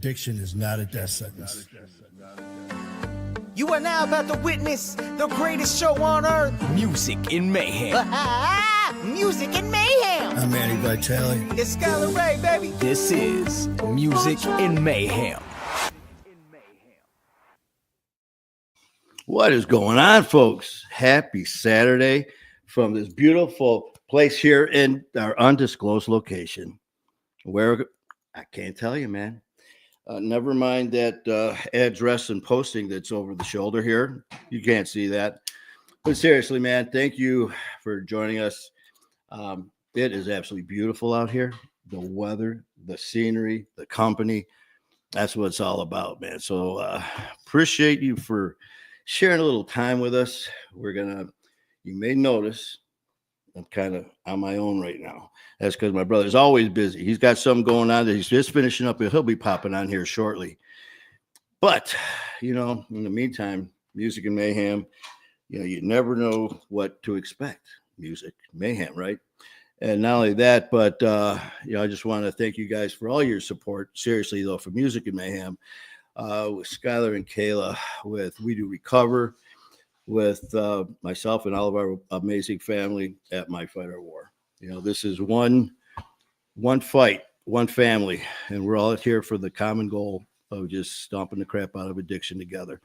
Addiction is not a death sentence. You are now about to witness the greatest show on earth. Music in Mayhem. Music in Mayhem. I'm Manny Vitale. It's Skylar Ray, baby. This is Music in Mayhem. What is going on, folks? Happy Saturday from this beautiful place here in our undisclosed location, where I can't tell you, man. Never mind that address and posting that's over the shoulder here. You can't see that. But seriously, man, thank you for joining us. It is absolutely beautiful out here. The weather, the scenery, the company. That's what it's all about, man. So appreciate you for sharing a little time with us. You may notice I'm kind of on my own right now. That's because my brother's always busy. He's got something going on that he's just finishing up, and he'll be popping on here shortly. But, in the meantime, Music and Mayhem, you never know what to expect. Music, mayhem, right? And not only that, but, I just want to thank you guys for all your support. Seriously, though, for Music and Mayhem, with Skylar and Kayla, with We Do Recover, with myself and all of our amazing family at My Fight or War. This is one fight, one family, and we're all here for the common goal of just stomping the crap out of addiction together.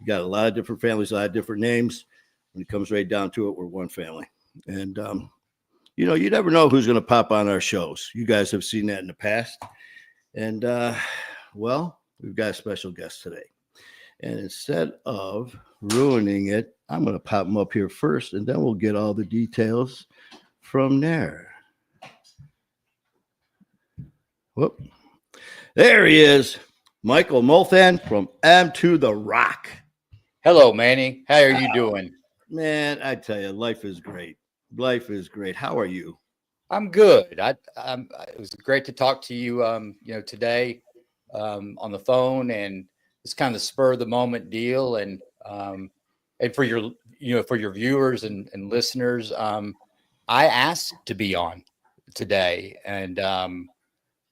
We got a lot of different families, a lot of different names. When it comes right down to it, we're one family. And, you never know who's going to pop on our shows. You guys have seen that in the past. And, we've got a special guest today. And instead of ruining it, I'm going to pop him up here first, and then we'll get all the details from there. Whoop. There he is, Michael Molthan from M to the Rock. Hello, Manny. How are you doing? Man, I tell you, life is great. Life is great. How are you? I'm good. It was great to talk to you, today on the phone, and it's kind of the spur of the moment deal. And for your, for your viewers and listeners, I asked to be on today, and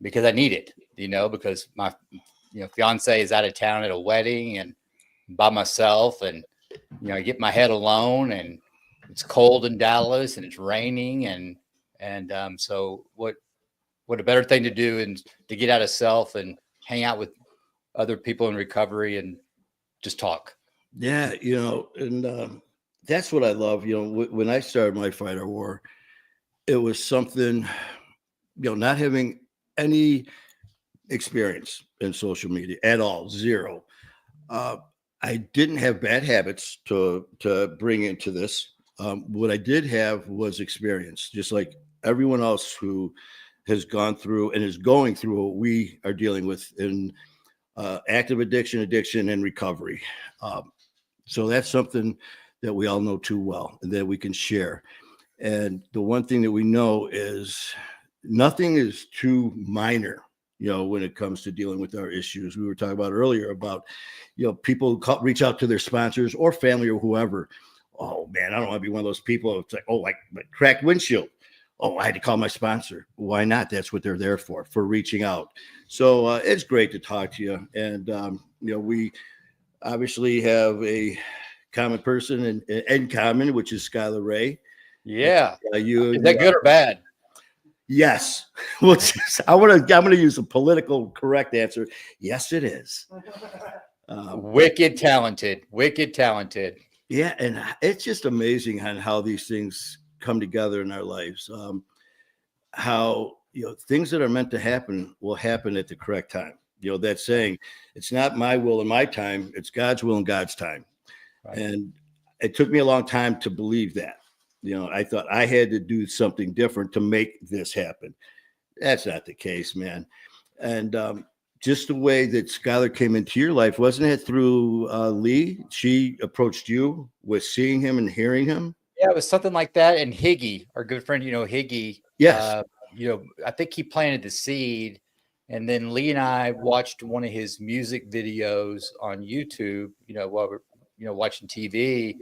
because I need it, because my, fiance is out of town at a wedding and by myself, and, I get my head alone, and it's cold in Dallas and it's raining. And so what a better thing to do and to get out of self and hang out with other people in recovery and just talk. Yeah. And that's what I love. When I started My Fight or War, it was something, not having any experience in social media at all, zero. I didn't have bad habits to bring into this. What I did have was experience, just like everyone else who has gone through and is going through what we are dealing with in active addiction, and recovery. So that's something that we all know too well and that we can share. And the one thing that we know is nothing is too minor, when it comes to dealing with our issues. We were talking about earlier about, people reach out to their sponsors or family or whoever. Oh man, I don't want to be one of those people. It's like, like cracked windshield. Oh, I had to call my sponsor. Why not? That's what they're there for reaching out. So it's great to talk to you. And, we obviously have a common person in common, which is Skylar Ray. Yeah. Is that good or bad? Yes. Well, I'm going to use a political correct answer. Yes, it is. Wicked talented. Yeah. And it's just amazing on how these things come together in our lives. How, things that are meant to happen will happen at the correct time. That saying, it's not my will and my time, it's God's will and God's time. Right. And it took me a long time to believe that. I thought I had to do something different to make this happen. That's not the case, man. And just the way that Skylar came into your life, wasn't it through Lee? She approached you with seeing him and hearing him? Yeah, it was something like that. And Higgy, our good friend, Higgy. Yes. I think he planted the seed. And then Lee and I watched one of his music videos on YouTube, while we're, watching TV.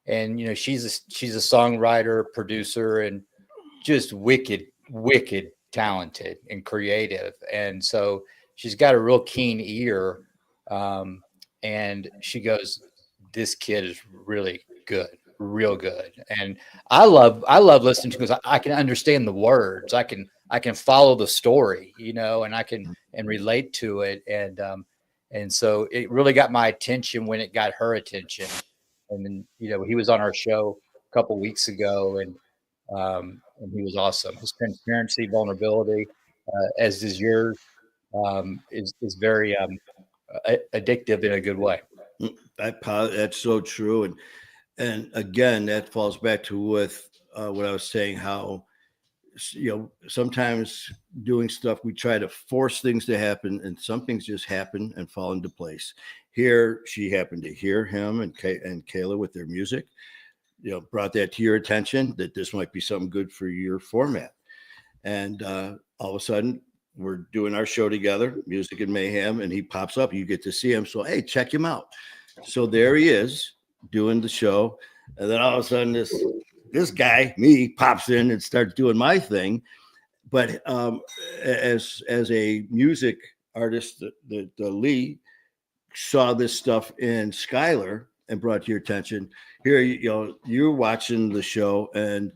And, she's a songwriter, producer, and just wicked talented and creative. And so she's got a real keen ear. And she goes, this kid is really good, real good. And I love listening to, because I can understand the words. I can follow the story, and I can relate to it. And so it really got my attention when it got her attention. And then, he was on our show a couple weeks ago, and he was awesome. His transparency, vulnerability, as is yours, is very addictive in a good way. That's so true. And again, that falls back to what I was saying, how, sometimes doing stuff, we try to force things to happen, and some things just happen and fall into place. Here, she happened to hear him and Kayla with their music, brought that to your attention, that this might be something good for your format. And all of a sudden, we're doing our show together, Music and Mayhem, and he pops up. You get to see him. So, hey, check him out. So there he is doing the show. And then all of a sudden, this guy, me, pops in and starts doing my thing. But as a music artist, the Lee saw this stuff in Skylar and brought to your attention. Here, you're watching the show, and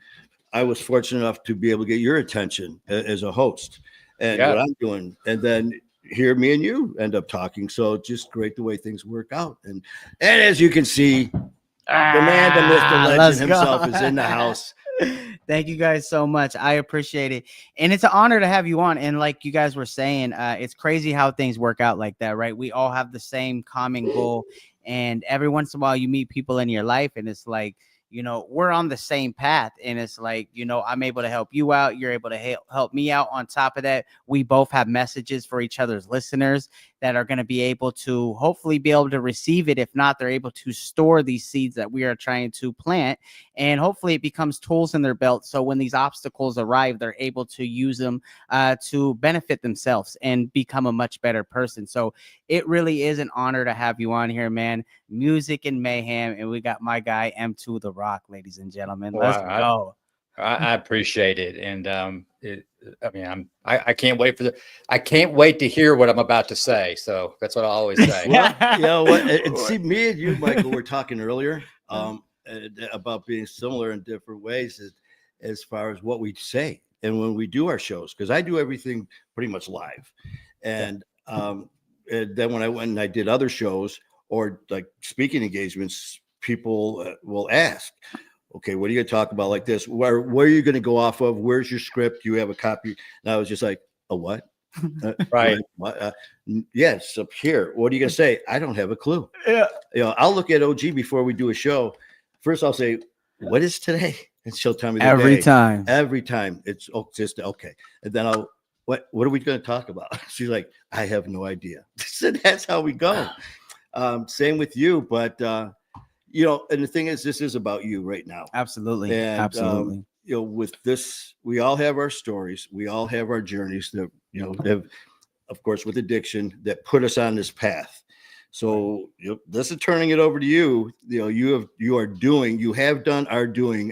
I was fortunate enough to be able to get your attention as a host and what I'm doing. And then here, me and you end up talking. So just great the way things work out. And as you can see, the man, the myth, the legend himself is in the house. Thank you guys so much. I appreciate it. And it's an honor to have you on. And like you guys were saying, it's crazy how things work out like that, right? We all have the same common goal. And every once in a while you meet people in your life, and it's like, we're on the same path, and it's like, I'm able to help you out. You're able to help me out. On top of that, we both have messages for each other's listeners that are going to be able to hopefully be able to receive it. If not, they're able to store these seeds that we are trying to plant, and hopefully it becomes tools in their belt. So when these obstacles arrive, they're able to use them to benefit themselves and become a much better person. So it really is an honor to have you on here, man. Music and Mayhem, and we got my guy M2 The Rock, ladies and gentlemen. Let's go. I appreciate it, and I can't wait I can't wait to hear what I'm about to say. So that's what I always say. And see, me and you, Michael, were talking earlier about being similar in different ways as far as what we say and when we do our shows, because I do everything pretty much live, and then when I went and I did other shows or like speaking engagements, people will ask, okay, what are you going to talk about like this? Where are you going to go off of? Where's your script? You have a copy? And I was just like, a what? Right. Yes, up here. What are you going to say? I don't have a clue. Yeah. I'll look at OG before we do a show. First, I'll say, what is today? And she'll tell me the every day. time. Every time. It's just okay. And then what are we going to talk about? She's like, I have no idea. So that's how we go. Same with you, but and the thing is, this is about you right now. Absolutely. And, absolutely. With this, we all have our stories. We all have our journeys that, have, of course, with addiction that put us on this path. So this is turning it over to you. You are doing,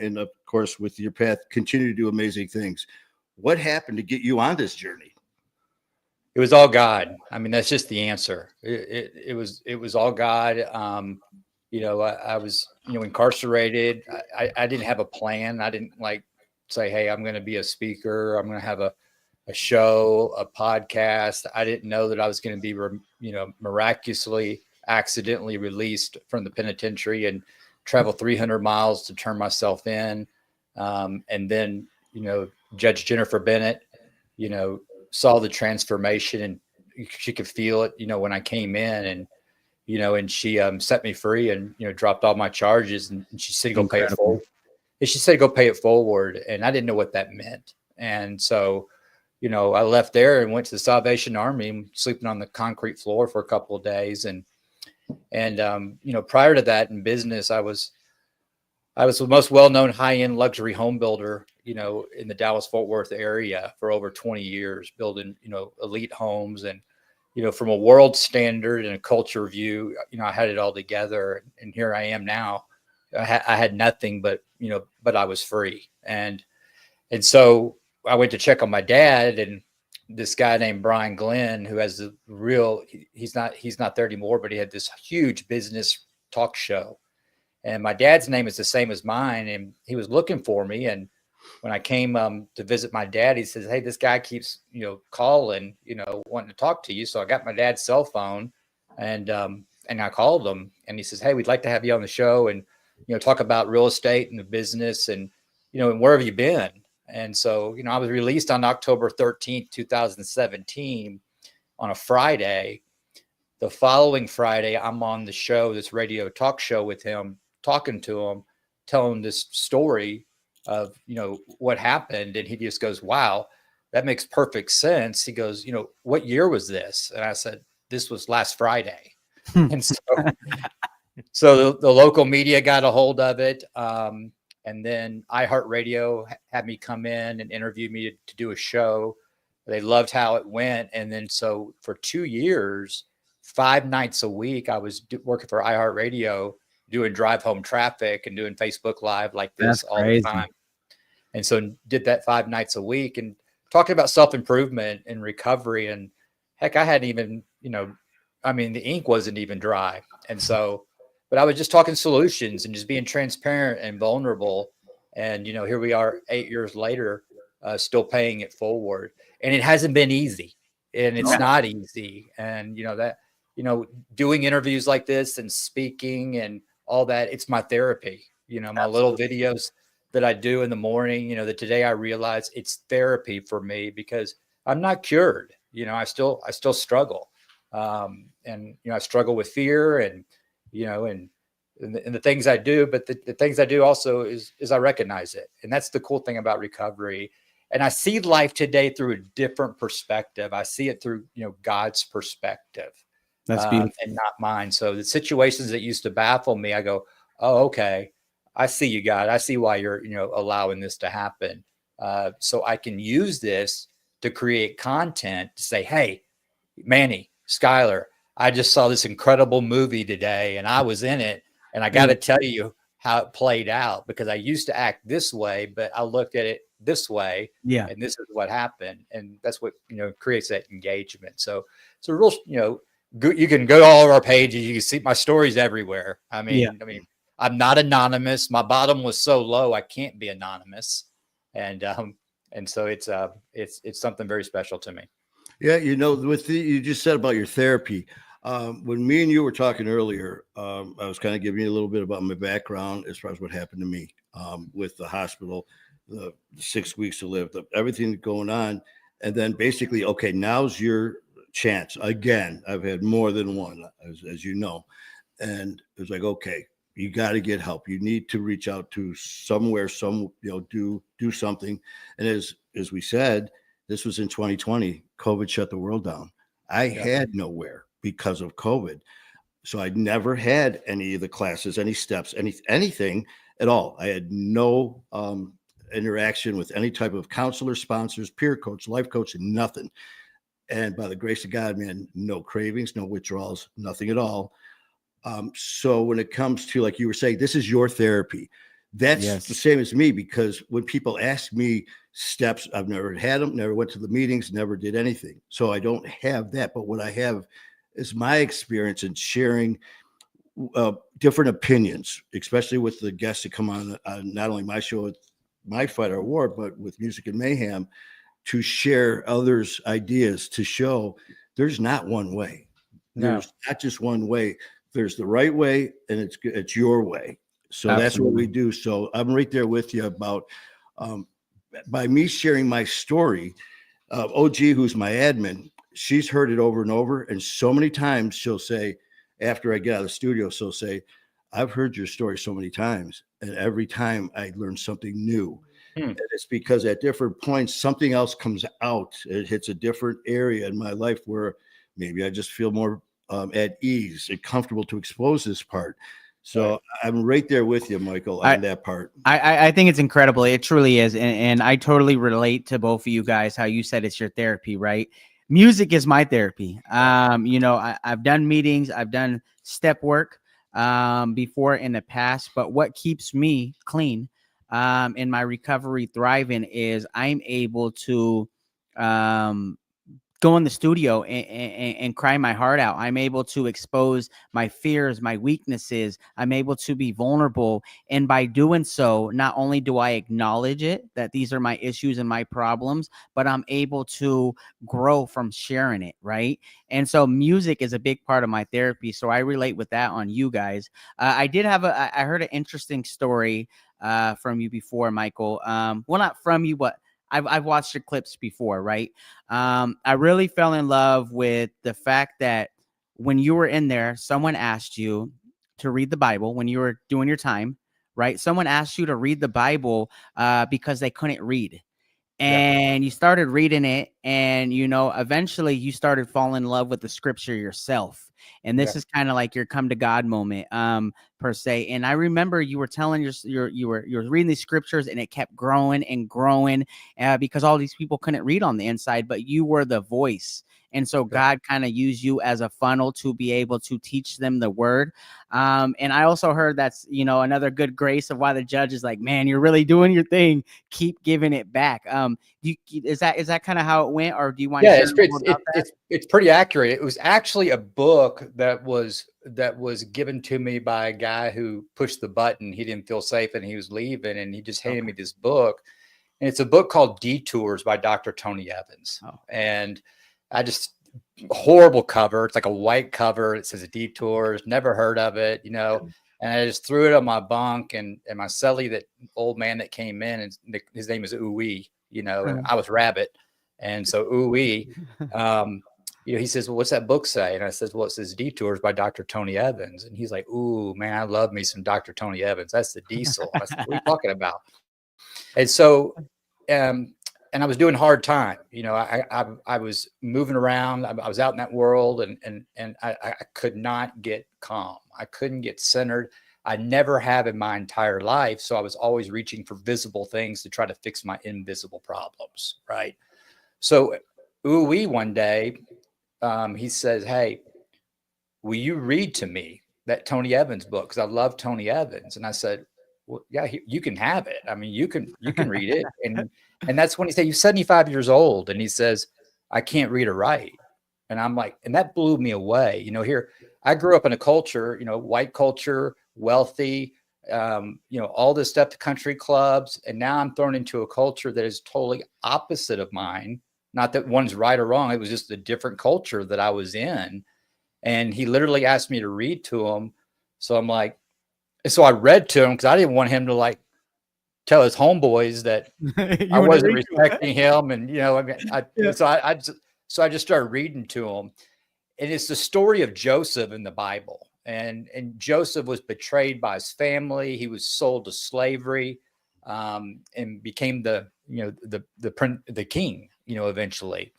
and of course, with your path, continue to do amazing things. What happened to get you on this journey? It was all God. I mean, that's just the answer. It was all God. I was, incarcerated. I didn't have a plan. I didn't say, hey, I'm going to be a speaker. I'm going to have a show, a podcast. I didn't know that I was going to be, miraculously, accidentally released from the penitentiary and travel 300 miles to turn myself in. And then, Judge Jennifer Bennett, saw the transformation, and she could feel it, when I came in, and she set me free and, dropped all my charges, and she said, go pay it forward. And she said, go pay it forward. And I didn't know what that meant. And so, I left there and went to the Salvation Army, sleeping on the concrete floor for a couple of days. And prior to that in business, I was the most well-known high-end luxury home builder, in the Dallas-Fort Worth area for over 20 years, building, elite homes. And, from a world standard and a culture view, I had it all together. And here I am now. I had nothing, but I was free. And so I went to check on my dad, and this guy named Brian Glenn, who has the real, he's not there anymore, but he had this huge business talk show. And my dad's name is the same as mine. And he was looking for me. And when I came to visit my dad, he says, "Hey, this guy keeps, calling, wanting to talk to you." So I got my dad's cell phone and I called him, and he says, "Hey, we'd like to have you on the show and, talk about real estate and the business and, and where have you been?" And so, I was released on October 13th, 2017 on a Friday. The following Friday, I'm on the show, this radio talk show with him, talking to him, telling this story of, what happened. And he just goes, "Wow, that makes perfect sense." He goes, "What year was this?" And I said, "This was last Friday." And so the local media got a hold of it. And then iHeartRadio had me come in and interview me to do a show. They loved how it went. And then so for 2 years, 5 nights a week, I was working for iHeartRadio, doing drive home traffic and doing Facebook Live like this all the time. And so did that 5 nights a week and talking about self-improvement and recovery. And heck, I hadn't even, the ink wasn't even dry. And so, but I was just talking solutions and just being transparent and vulnerable. And, here we are 8 years later, still paying it forward. And it hasn't been easy, and it's not easy. And, doing interviews like this and speaking and all that, it's my therapy, my little videos that I do in the morning, that today I realize it's therapy for me because I'm not cured. I still struggle. And, I struggle with fear and, and the things I do, but the things I do also is I recognize it. And that's the cool thing about recovery. And I see life today through a different perspective. I see it through, God's perspective. That's beautiful. And not mine. So the situations that used to baffle me, I go, "Oh, okay. I see you, God. I see why you're, allowing this to happen." So I can use this to create content to say, "Hey, Manny, Skylar, I just saw this incredible movie today and I was in it. And I got to tell you how it played out because I used to act this way, but I looked at it this way. Yeah. And this is what happened." And that's what, creates that engagement. So it's a real, you can go to all of our pages. You can see my stories everywhere. I mean, I'm not anonymous. My bottom was so low, I can't be anonymous. And so it's something very special to me. Yeah, with you just said about your therapy. When me and you were talking earlier, I was kind of giving you a little bit about my background as far as what happened to me with the hospital, the 6 weeks to live, everything going on. And then basically, okay, now's your chance. Again, I've had more than one, as you know. And it was like, okay, you got to get help. You need to reach out to somewhere, do something. And as we said, this was in 2020. COVID shut the world down. I had nowhere because of COVID. So I'd never had any of the classes, any steps, anything at all. I had no interaction with any type of counselor, sponsors, peer coach, life coach, and nothing. And by the grace of God, man, no cravings, no withdrawals, nothing at all. So when it comes to, like you were saying, this is your therapy. That's the same as me, because when people ask me steps, I've never had them, never went to the meetings, never did anything. So I don't have that. But what I have is my experience in sharing different opinions, especially with the guests that come on not only my show, My Fighter Award, but with Music and Mayhem, to share others' ideas, to show there's not one way. There's not just one way. There's the right way, and it's your way. So that's what we do. So I'm right there with you about by me sharing my story. OG, who's my admin, she's heard it over and over. And so many times she'll say, after I get out of the studio, she'll say, "I've heard your story so many times. And every time I learn something new." And it's because at different points, something else comes out. It hits a different area in my life where maybe I just feel more at ease and comfortable to expose this part. So I'm right there with you, Michael, on that part. I think it's incredible. It truly is. And I totally relate to both of you guys, how you said it's your therapy, right? Music is my therapy. I've done meetings, I've done step work before in the past, but what keeps me clean in my recovery thriving is I'm able to go in the studio and cry my heart out. I'm able to expose my fears, my weaknesses. I'm able to be vulnerable. And by doing so, not only do I acknowledge it, that these are my issues and my problems, but I'm able to grow from sharing it. Right. And so music is a big part of my therapy. So I relate with that on you guys. I did have I heard an interesting story from you before, Michael. Well, not from you, but I've watched your clips before, right? I really fell in love with the fact that when you were in there, someone asked you to read the Bible when you were doing your time, right? Someone asked you to read the Bible because they couldn't read. And you started reading it, and eventually you started falling in love with the scripture yourself. And this is kind of like your come to God moment, per se. And I remember you were telling you were reading these scriptures, and it kept growing and growing because all these people couldn't read on the inside, but you were the voice. And so God kind of used you as a funnel to be able to teach them the word. And I also heard that's, another good grace of why the judge is like, man, you're really doing your thing. Keep giving it back. Is that kind of how it went, or do you want to share more about that? It's pretty accurate. It was actually a book that was given to me by a guy who pushed the button. He didn't feel safe and he was leaving, and he just handed me this book. And it's a book called Detours by Dr. Tony Evans. And I just, horrible cover. It's like a white cover. It says Detours, never heard of it, and I just threw it on my bunk, and my cellie, that old man that came in, and his name is Ooey, and I was Rabbit. And so Ooey, he says, well, what's that book say? And I says, well, it says Detours by Dr. Tony Evans. And he's like, ooh, man, I love me some Dr. Tony Evans. That's the diesel. I said, what are you talking about? And so, and I was doing hard time. I was moving around. I was out in that world, and I could not get calm. I couldn't get centered. I never have in my entire life. So I was always reaching for visible things to try to fix my invisible problems. Right. So Ooey one day, he says, hey, will you read to me that Tony Evans book? Because I love Tony Evans. And I said, well, yeah, you can have it. I mean, you can read it. And that's when he said, you're 75 years old. And he says, I can't read or write. And I'm like, and that blew me away. Here, I grew up in a culture, white culture, wealthy, all this stuff, to country clubs. And now I'm thrown into a culture that is totally opposite of mine. Not that one's right or wrong. It was just a different culture that I was in. And he literally asked me to read to him. So I'm like, and so I read to him because I didn't want him to tell his homeboys that I wasn't respecting him. And, so I just started reading to him. And it's the story of Joseph in the Bible. And Joseph was betrayed by his family. He was sold to slavery, and became the king, eventually.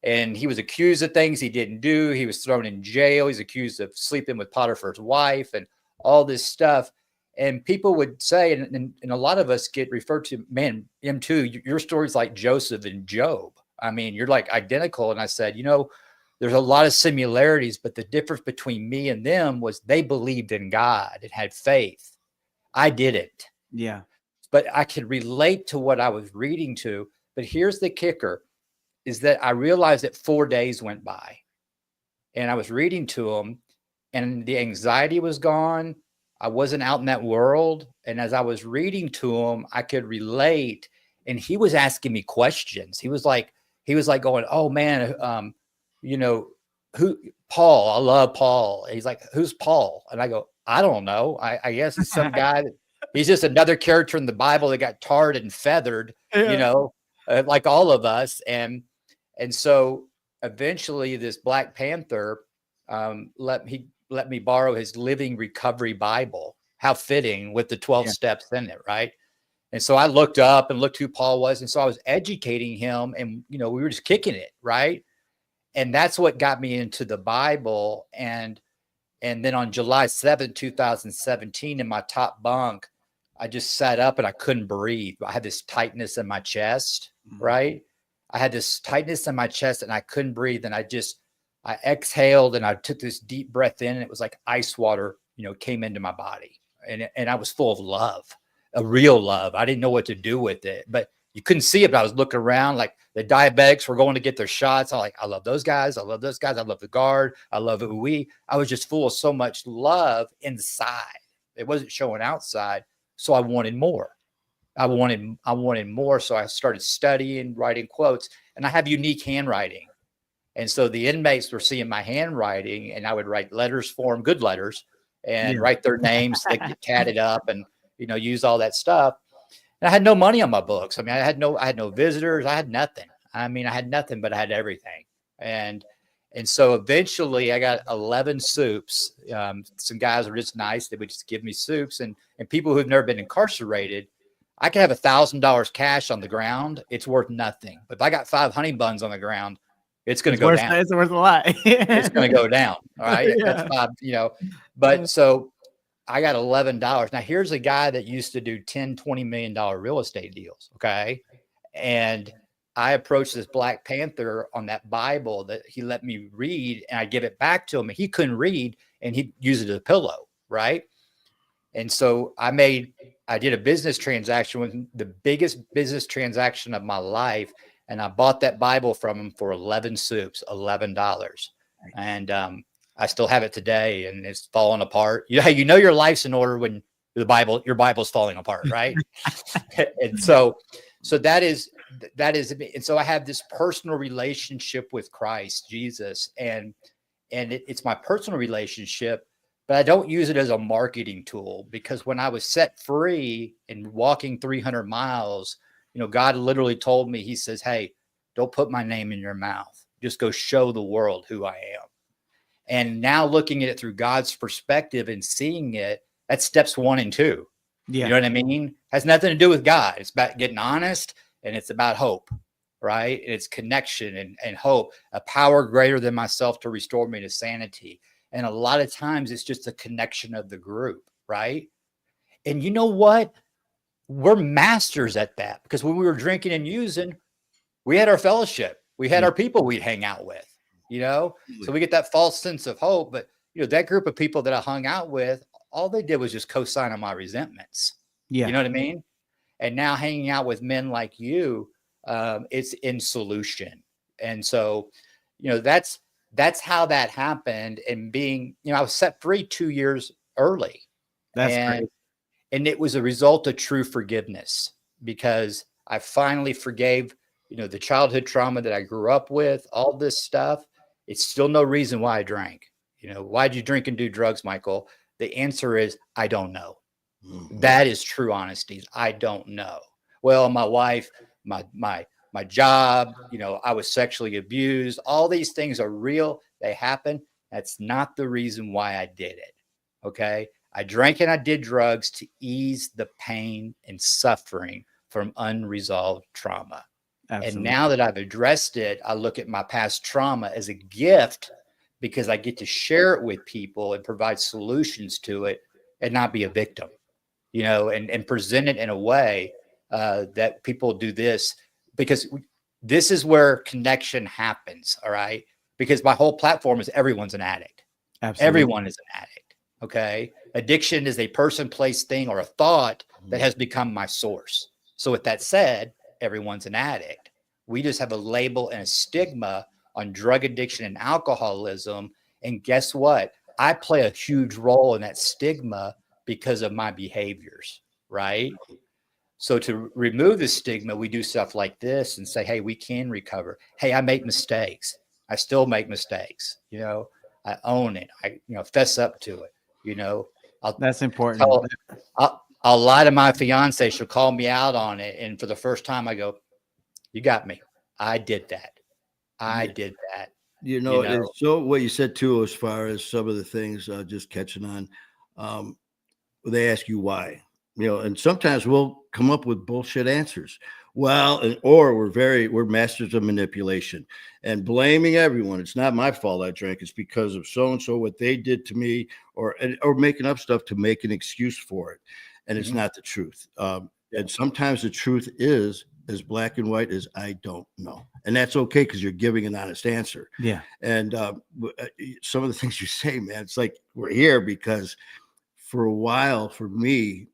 And he was accused of things he didn't do. He was thrown in jail. He's accused of sleeping with Potiphar's wife and all this stuff. And people would say, and a lot of us get referred to, man, M2, your story's like Joseph and Job. I mean, you're like identical. And I said, there's a lot of similarities, but the difference between me and them was they believed in God and had faith. I didn't. Yeah. But I could relate to what I was reading to. But here's the kicker, is that I realized that 4 days went by and I was reading to him, and the anxiety was gone. I wasn't out in that world. And as I was reading to him, I could relate. And he was asking me questions. He was like going, oh man, who Paul, I love Paul. And he's like, who's Paul? And I go, I don't know. I guess it's some guy he's just another character in the Bible that got tarred and feathered, like all of us. And so eventually this Black Panther let me borrow his Living Recovery Bible. How fitting, with the 12 steps in it, right? And so I looked up and looked who Paul was. And so I was educating him, and, we were just kicking it, right? And that's what got me into the Bible. And then on July 7th, 2017, in my top bunk, I just sat up and I couldn't breathe. I had this tightness in my chest, right? I had this tightness in my chest and I couldn't breathe. And I exhaled and I took this deep breath in, and it was like ice water, came into my body. And I was full of love, a real love. I didn't know what to do with it, but you couldn't see it, but I was looking around like the diabetics were going to get their shots. I'm like, I love those guys. I love those guys. I love the guard. I love it. I was just full of so much love inside. It wasn't showing outside. So I wanted more. I wanted more. So I started studying, writing quotes, and I have unique handwriting. And so the inmates were seeing my handwriting, and I would write letters for them, good letters, and write their names, they get tatted up, and use all that stuff. And I had no money on my books. I mean, I had no visitors. I had nothing. I mean, I had nothing, but I had everything. And so eventually I got 11 soups. Some guys were just nice. They would just give me soups, and people who've never been incarcerated, I could have $1,000 cash on the ground. It's worth nothing. But if I got 5 honey buns on the ground, it's going to go down. It's worth a lot. It's going to go down. All right. Yeah. That's 5, but so I got $11. Now here's a guy that used to do $10, $20 million real estate deals. Okay. And I approached this Black Panther on that Bible that he let me read, and I give it back to him, and he couldn't read, and he'd use it as a pillow. Right. And so I did a business transaction with the biggest business transaction of my life. And I bought that Bible from him for 11 soups, $11. And I still have it today, and it's falling apart. Your life's in order when your Bible's falling apart, right? And so that is, and so I have this personal relationship with Christ Jesus, and it's my personal relationship, but I don't use it as a marketing tool, because when I was set free and walking 300 miles, God literally told me, he says, hey, don't put my name in your mouth. Just go show the world who I am. And now looking at it through God's perspective and seeing it, that's steps 1 and 2. Yeah. You know what I mean? Has nothing to do with God. It's about getting honest, and it's about hope, right? And it's connection and hope, a power greater than myself to restore me to sanity. And a lot of times it's just a connection of the group, right? And you know what? We're masters at that, because when we were drinking and using, we had our fellowship. We had our people we'd hang out with, so we get that false sense of hope. But, that group of people that I hung out with, all they did was just co-sign on my resentments. Yeah. You know what I mean? And now hanging out with men like you, it's in solution. And so, that's how that happened. And being, I was set free 2 years early. That's great. And it was a result of true forgiveness, because I finally forgave, the childhood trauma that I grew up with, all this stuff. It's still no reason why I drank. Why'd you drink and do drugs, Michael? The answer is, I don't know. Mm-hmm. That is true honesty. I don't know. Well, my wife, my job, I was sexually abused. All these things are real. They happen. That's not the reason why I did it. Okay. I drank and I did drugs to ease the pain and suffering from unresolved trauma. Absolutely. And now that I've addressed it, I look at my past trauma as a gift, because I get to share it with people and provide solutions to it, and not be a victim, and present it in a way that people do this, because this is where connection happens. All right. Because my whole platform is everyone's an addict. Absolutely. Everyone is an addict. Okay. Addiction is a person, place, thing, or a thought that has become my source. So with that said, everyone's an addict. We just have a label and a stigma on drug addiction and alcoholism. And guess what? I play a huge role in that stigma because of my behaviors, right? So to remove the stigma, we do stuff like this and say, hey, we can recover. Hey, I make mistakes. I still make mistakes. I own it. I, fess up to it. That's important. I'll lie to my fiance. She'll call me out on it. And for the first time I go, you got me. I did that. I did that. And so what you said too, as far as some of the things, just catching on, they ask you why, and sometimes we'll come up with bullshit answers. Well, or we're masters of manipulation and blaming everyone. It's not my fault I drank. It's because of so-and-so, what they did to me, or making up stuff to make an excuse for it. And it's not the truth. And sometimes the truth is as black and white as I don't know. And that's okay, because you're giving an honest answer. Yeah. And some of the things you say, man, it's like we're here because for a while, for me,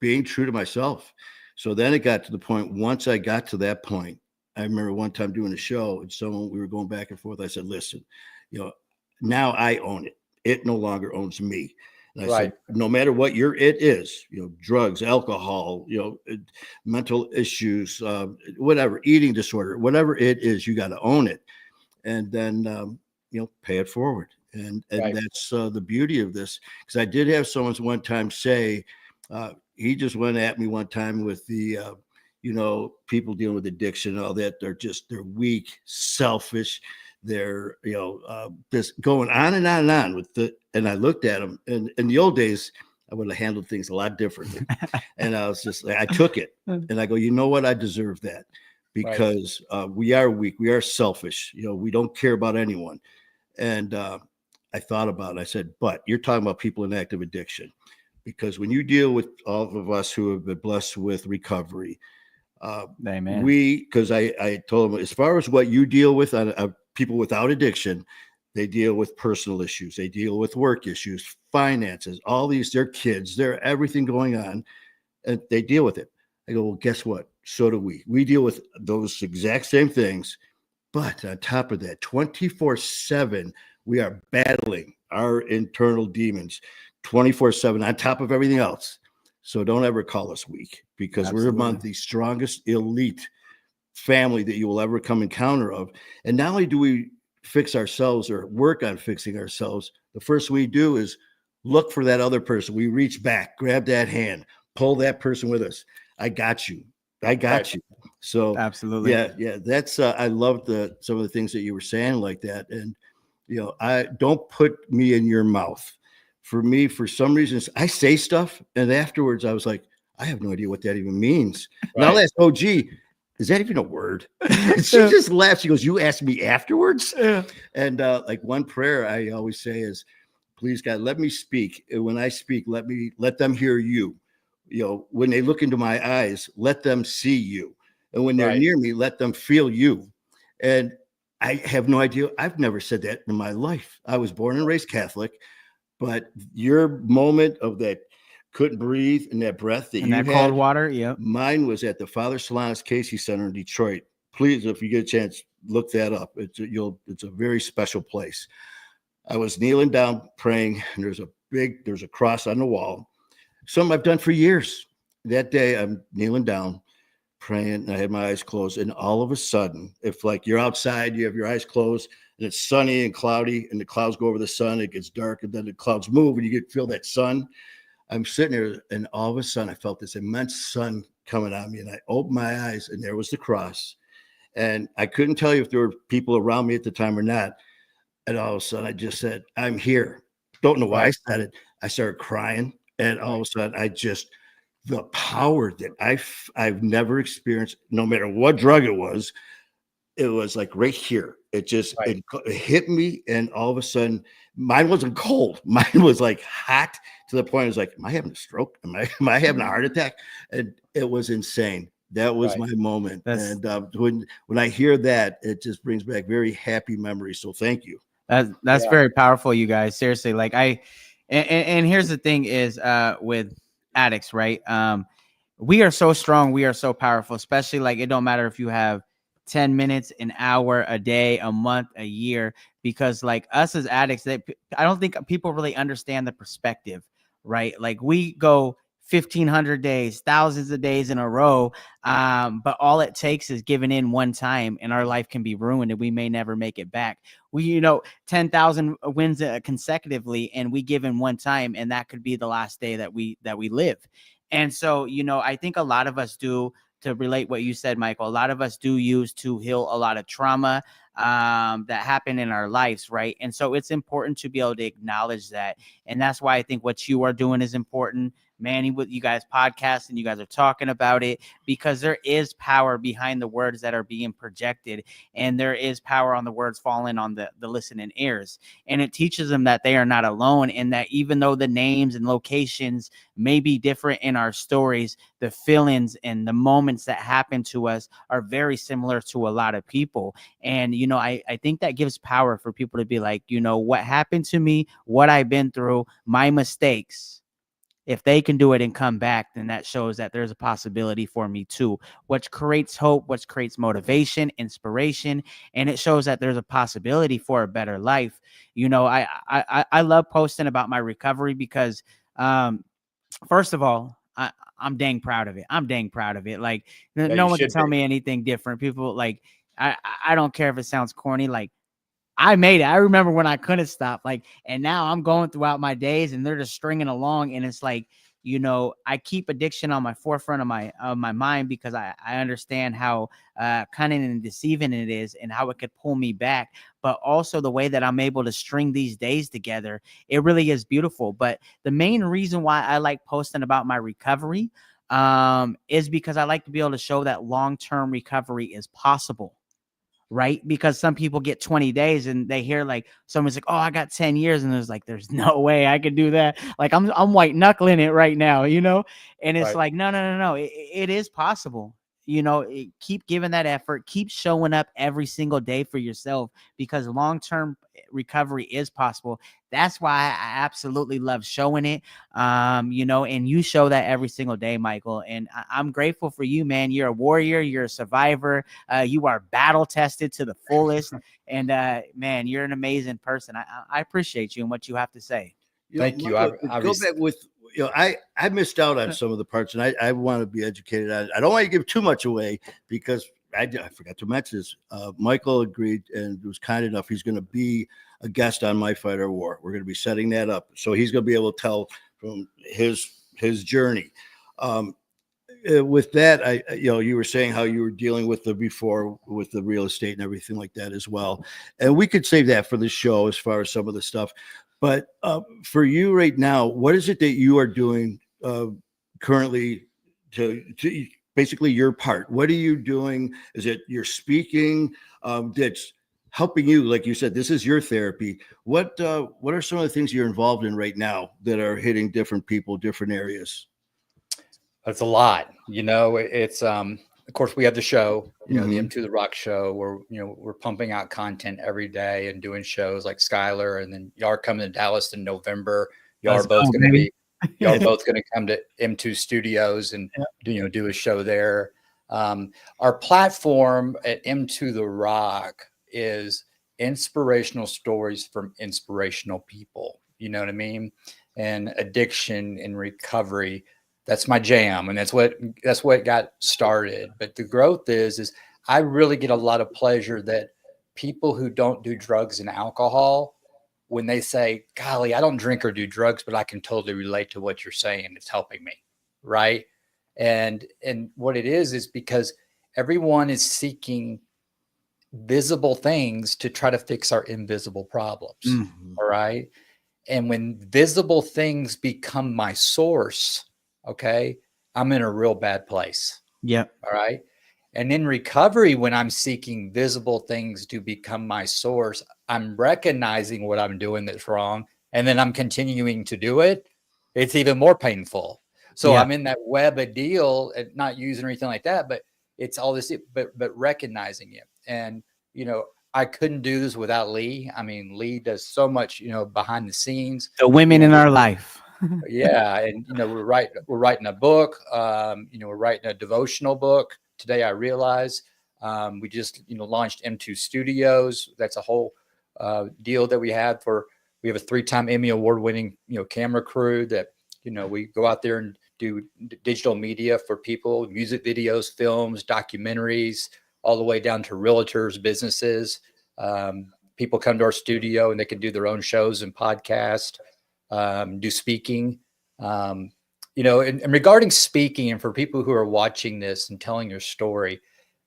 being true to myself, So then it got to the point, once I got to that point, I remember one time doing a show and we were going back and forth. I said, listen, now I own it. It no longer owns me. And I said, no matter what your it is, drugs, alcohol, mental issues, whatever, eating disorder, whatever it is, you got to own it. And then, pay it forward. And that's the beauty of this. Because I did have someone one time say, he just went at me one time with the, people dealing with addiction and all that. They're weak, selfish. They're, just going on and on and on and I looked at them, and in the old days, I would have handled things a lot differently. And I was just like, I took it and I go, you know what? I deserve that because we are weak. We are selfish. We don't care about anyone. And I thought about it. I said, but you're talking about people in active addiction, because when you deal with all of us who have been blessed with recovery, because I told them, as far as what you deal with on people without addiction, they deal with personal issues. They deal with work issues, finances, all these, their kids, they're everything going on, and they deal with it. I go, well, guess what? So do we. We deal with those exact same things. But on top of that, 24/7, we are battling our internal demons 24/7 on top of everything else. So don't ever call us weak, because we're among the strongest elite family that you will ever come encounter of. And not only do we fix ourselves or work on fixing ourselves, the first we do is look for that other person. We reach back, grab that hand, pull that person with us. I got you. I got you. So absolutely. Yeah. That's I love some of the things that you were saying like that. And I don't put me in your mouth. For me, for some reasons, I say stuff, and afterwards I was like, I have no idea what that even means. And I'll ask OG, is that even a word? She just laughs. She goes, you asked me afterwards? Yeah. And like one prayer I always say is, please God, let me speak. And when I speak, let them hear you. When they look into my eyes, let them see you. And when they're near me, let them feel you. And I have no idea. I've never said that in my life. I was born and raised Catholic, but your moment of that couldn't breathe and that breath that you had, cold water. Yep. Mine was at the Father Solanus Casey Center in Detroit. Please, if you get a chance, look that up. It's a very special place. I was kneeling down praying, and there's a cross on the wall. Something I've done for years. That day I'm kneeling down praying, and I had my eyes closed, and all of a sudden, if like you're outside, you have your eyes closed and it's sunny and cloudy, and the clouds go over the sun, it gets dark, and then the clouds move and you feel that sun. I'm sitting there, and all of a sudden I felt this immense sun coming on me, and I opened my eyes, and there was the cross. And I couldn't tell you if there were people around me at the time or not. And all of a sudden I just said, I'm here. Don't know why I said it. I started crying, and all of a sudden the power that I've never experienced, no matter what drug it was like right here. It just it hit me, and all of a sudden mine wasn't cold. Mine was like hot to the point I was like, am I having a stroke? Am I having a heart attack? And it was insane. That was my moment. And when I hear that, it just brings back very happy memories. So thank you. That's very powerful, you guys. Seriously, like and here's the thing is with addicts, right? We are so strong, we are so powerful, especially like it don't matter if you have 10 minutes, an hour, a day, a month, a year, because like us as addicts, I don't think people really understand the perspective, right? Like we go 1,500 days, thousands of days in a row. But all it takes is giving in one time, and our life can be ruined, and we may never make it back. 10,000 wins consecutively, and we give in one time, and that could be the last day that we live. And so, I think a lot of us do, to relate what you said, Michael, a lot of us do use to heal a lot of trauma that happened in our lives, right? And so it's important to be able to acknowledge that. And that's why I think what you are doing is important. Manny, with you guys podcast, and you guys are talking about it, because there is power behind the words that are being projected, and there is power on the words falling on the listening ears. And it teaches them that they are not alone, and that even though the names and locations may be different in our stories, the feelings and the moments that happen to us are very similar to a lot of people. And I think that gives power for people to be like, what happened to me, what I've been through, my mistakes, If they can do it and come back, then that shows that there's a possibility for me too, which creates hope, which creates motivation, inspiration, and it shows that there's a possibility for a better life. You know, I love posting about my recovery because, first of all, I'm dang proud of it. I'm dang proud of it. Like Yeah, no you one can should tell be. me anything different. People like I don't care if it sounds corny. Like I made it. I remember when I couldn't stop, like, and now I'm going throughout my days and they're just stringing along. And it's like, you know, I keep addiction on my forefront of my mind because I understand how cunning and deceiving it is and how it could pull me back. But also the way that I'm able to string these days together, it really is beautiful. But the main reason why I like posting about my recovery is because I like to be able to show that long-term recovery is possible. Right? Because some people get 20 days and they hear like someone's like, oh, I got 10 years. And there's like, there's no way I could do that. Like I'm white knuckling it right now, you know? And it's Right. like, no. It is possible. You know, keep giving that effort, keep showing up every single day for yourself because long-term recovery is possible. That's why I absolutely love showing it. You know, and you show that every single day, Michael. And I'm grateful for you, man. You're a warrior, you're a survivor. You are battle tested to the fullest. And man, you're an amazing person. I appreciate you and what you have to say. Thank you. Michael, to go back with, I missed out on some of the parts, and I want to be educated on it. I don't want to give too much away because I forgot to mention this. Michael agreed and was kind enough. He's going to be a guest on My Fight or War. We're going to be setting that up, so he's going to be able to tell from his journey. With that, you were saying how you were dealing with the real estate and everything like that as well, and we could save that for the show as far as some of the stuff. But for you right now, what is it that you are doing currently to basically your part? What are you doing? Is it you're speaking that's helping you? Like you said, this is your therapy. What are some of the things you're involved in right now that are hitting different people, different areas? That's a lot. You know, it's of course we have the show, the Mhm. M2 The Rock show where, we're pumping out content every day and doing shows like Skylar, and then y'all are coming to Dallas in November. Y'all Let's are both go, going to baby. y'all are both going to come to M2 Studios and do a show there. Our platform at M2 The Rock is inspirational stories from inspirational people. You know what I mean? And addiction and recovery. That's my jam, and that's what got started. But the growth is I really get a lot of pleasure that people who don't do drugs and alcohol, when they say, golly, I don't drink or do drugs, but I can totally relate to what you're saying. It's helping me. Right. And what it is because everyone is seeking visible things to try to fix our invisible problems. Mhm. All right. And when visible things become my source, okay, I'm in a real bad place. Yep. All right. And in recovery, when I'm seeking visible things to become my source, I'm recognizing what I'm doing that's wrong. And then I'm continuing to do it. It's even more painful. So Yeah. I'm in that web of deal and not using or anything like that, but it's all this, but recognizing it. And, I couldn't do this without Lee. I mean, Lee does so much, behind the scenes. The women in our life. Yeah, and we're writing a book. We're writing a devotional book. Today I realize we just launched M2 Studios. That's a whole deal that we have a 3-time Emmy award-winning camera crew that we go out there and do digital media for people, music videos, films, documentaries, all the way down to realtors, businesses. People come to our studio and they can do their own shows and podcasts. Do speaking, and regarding speaking, and for people who are watching this and telling your story,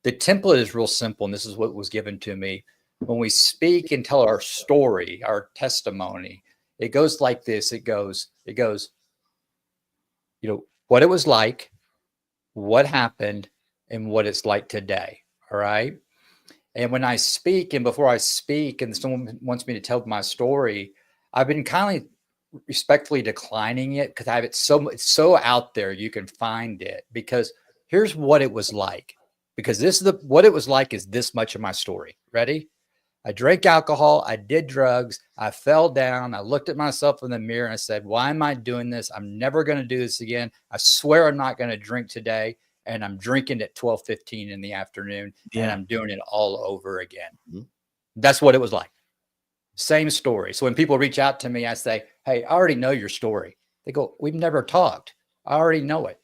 the template is real simple. And this is what was given to me. When we speak and tell our story, our testimony, it goes like this. It goes, what it was like, what happened, and what it's like today. All right. And when I speak, and before I speak, and someone wants me to tell my story, I've been kind of respectfully declining it because it's so out there you can find it. Because here's what it was like. Because what it was like is this much of my story. Ready? I drank alcohol. I did drugs. I fell down. I looked at myself in the mirror and I said, why am I doing this? I'm never going to do this again. I swear I'm not going to drink today. And I'm drinking at 12:15 in the afternoon and I'm doing it all over again. Mm-hmm. That's what it was like. Same story. So when people reach out to me, I say, hey, I already know your story. They go, we've never talked. I already know it.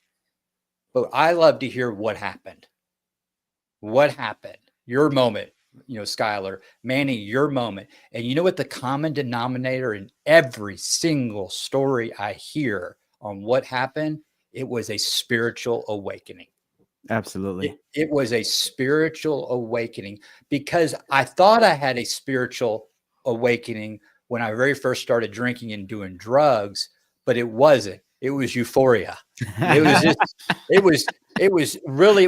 But I love to hear what happened. What happened? Your moment. Skylar, Manny, your moment. And you know what the common denominator in every single story I hear on what happened? It was a spiritual awakening. Absolutely. It was a spiritual awakening because I thought I had a spiritual awakening when I very first started drinking and doing drugs, but it wasn't. It was euphoria. It was just, it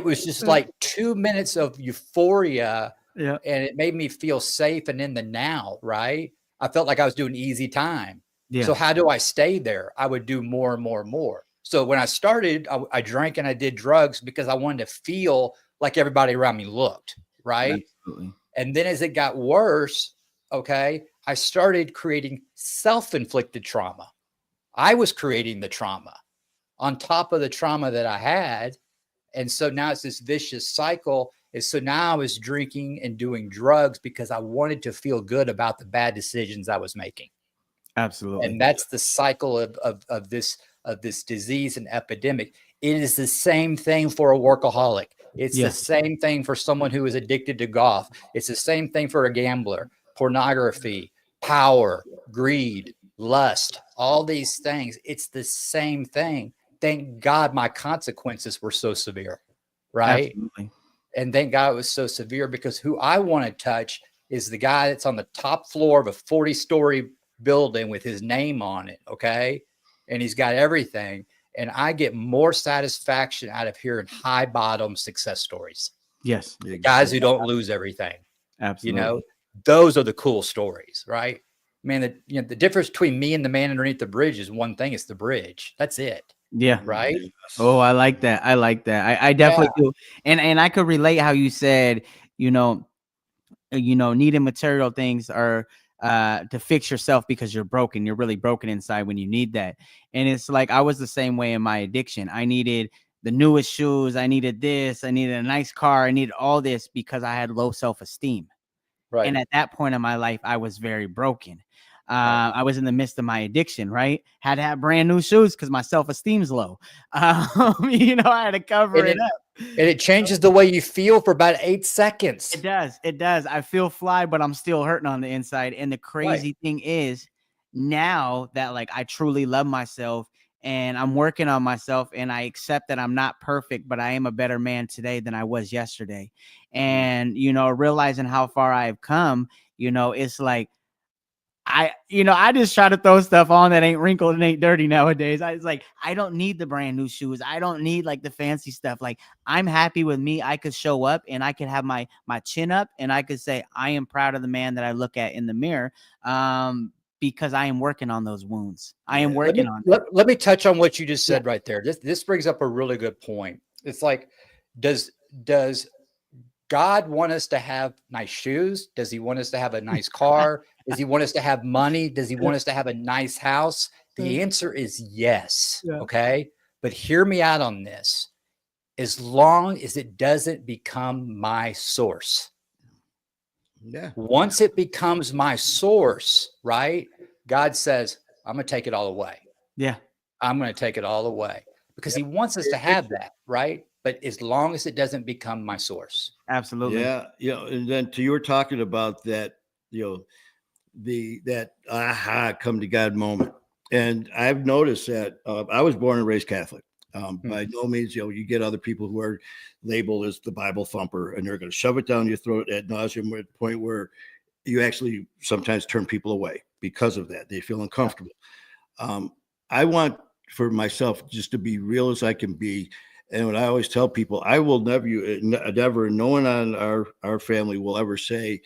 was just like 2 minutes of euphoria. Yeah. And it made me feel safe and in the now, right? I felt like I was doing easy time. Yeah. So how do I stay there? I would do more and more and more. So when I started, I drank and I did drugs because I wanted to feel like everybody around me looked, right? Absolutely. And then as it got worse, okay, I started creating self-inflicted trauma. I was creating the trauma on top of the trauma that I had. And so now it's this vicious cycle. And so now I was drinking and doing drugs because I wanted to feel good about the bad decisions I was making. Absolutely. And that's the cycle of this disease and epidemic. It is the same thing for a workaholic. It's the same thing for someone who is addicted to golf. It's the same thing for a gambler, pornography, power, greed, lust, all these things. It's the same thing. Thank God my consequences were so severe, right? Absolutely. And thank God it was so severe because who I want to touch is the guy that's on the top floor of a 40-story building with his name on it, okay? And he's got everything. And I get more satisfaction out of hearing high bottom success stories. Yes. The guys who don't lose everything. Absolutely. Those are the cool stories, right? Man, the difference between me and the man underneath the bridge is one thing. It's the bridge. That's it. Yeah. Right. Oh, I like that. I definitely do. And I could relate how you said, needing material things are to fix yourself because you're broken. You're really broken inside when you need that. And it's like I was the same way in my addiction. I needed the newest shoes. I needed this. I needed a nice car. I needed all this because I had low self-esteem. Right. And at that point in my life, I was very broken. I was in the midst of my addiction, right? Had to have brand new shoes because my self-esteem's low. I had to cover it up. And it changes the way you feel for about 8 seconds. It does. I feel fly, but I'm still hurting on the inside. And the crazy thing is now that I truly love myself and I'm working on myself and I accept that I'm not perfect, but I am a better man today than I was yesterday. And, realizing how far I've come, it's like, I just try to throw stuff on that ain't wrinkled and ain't dirty nowadays. I don't need the brand new shoes. I don't need the fancy stuff. I'm happy with me. I could show up and I could have my chin up and I could say, I am proud of the man that I look at in the mirror. Because I am working on those wounds. I am working on it. Let me touch on what you just said right there. This brings up a really good point. It's like, does God want us to have nice shoes? Does he want us to have a nice car? Does he want us to have money? Does he want us to have a nice house? The answer is yes. Yeah. Okay. But hear me out on this. As long as it doesn't become my source. Yeah. Once it becomes my source, right? God says, I'm going to take it all away. Yeah. I'm going to take it all away because he wants us to have that, right? But as long as it doesn't become my source. Absolutely. Yeah. And then you were talking about that, that aha come to God moment. And I've noticed that I was born and raised Catholic. By no means, you get other people who are labeled as the Bible thumper and they're going to shove it down your throat ad nauseum at the point where you actually sometimes turn people away because of that. They feel uncomfortable. I want for myself just to be real as I can be. And what I always tell people, I will never, no one on our family will ever say,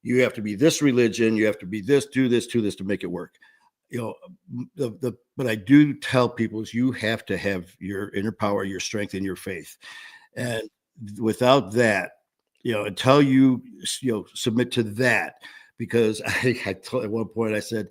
you have to be this religion, you have to be this, do this to make it work. But I do tell people is you have to have your inner power, your strength, and your faith. And without that, until you submit to that, because I told, at one point I said,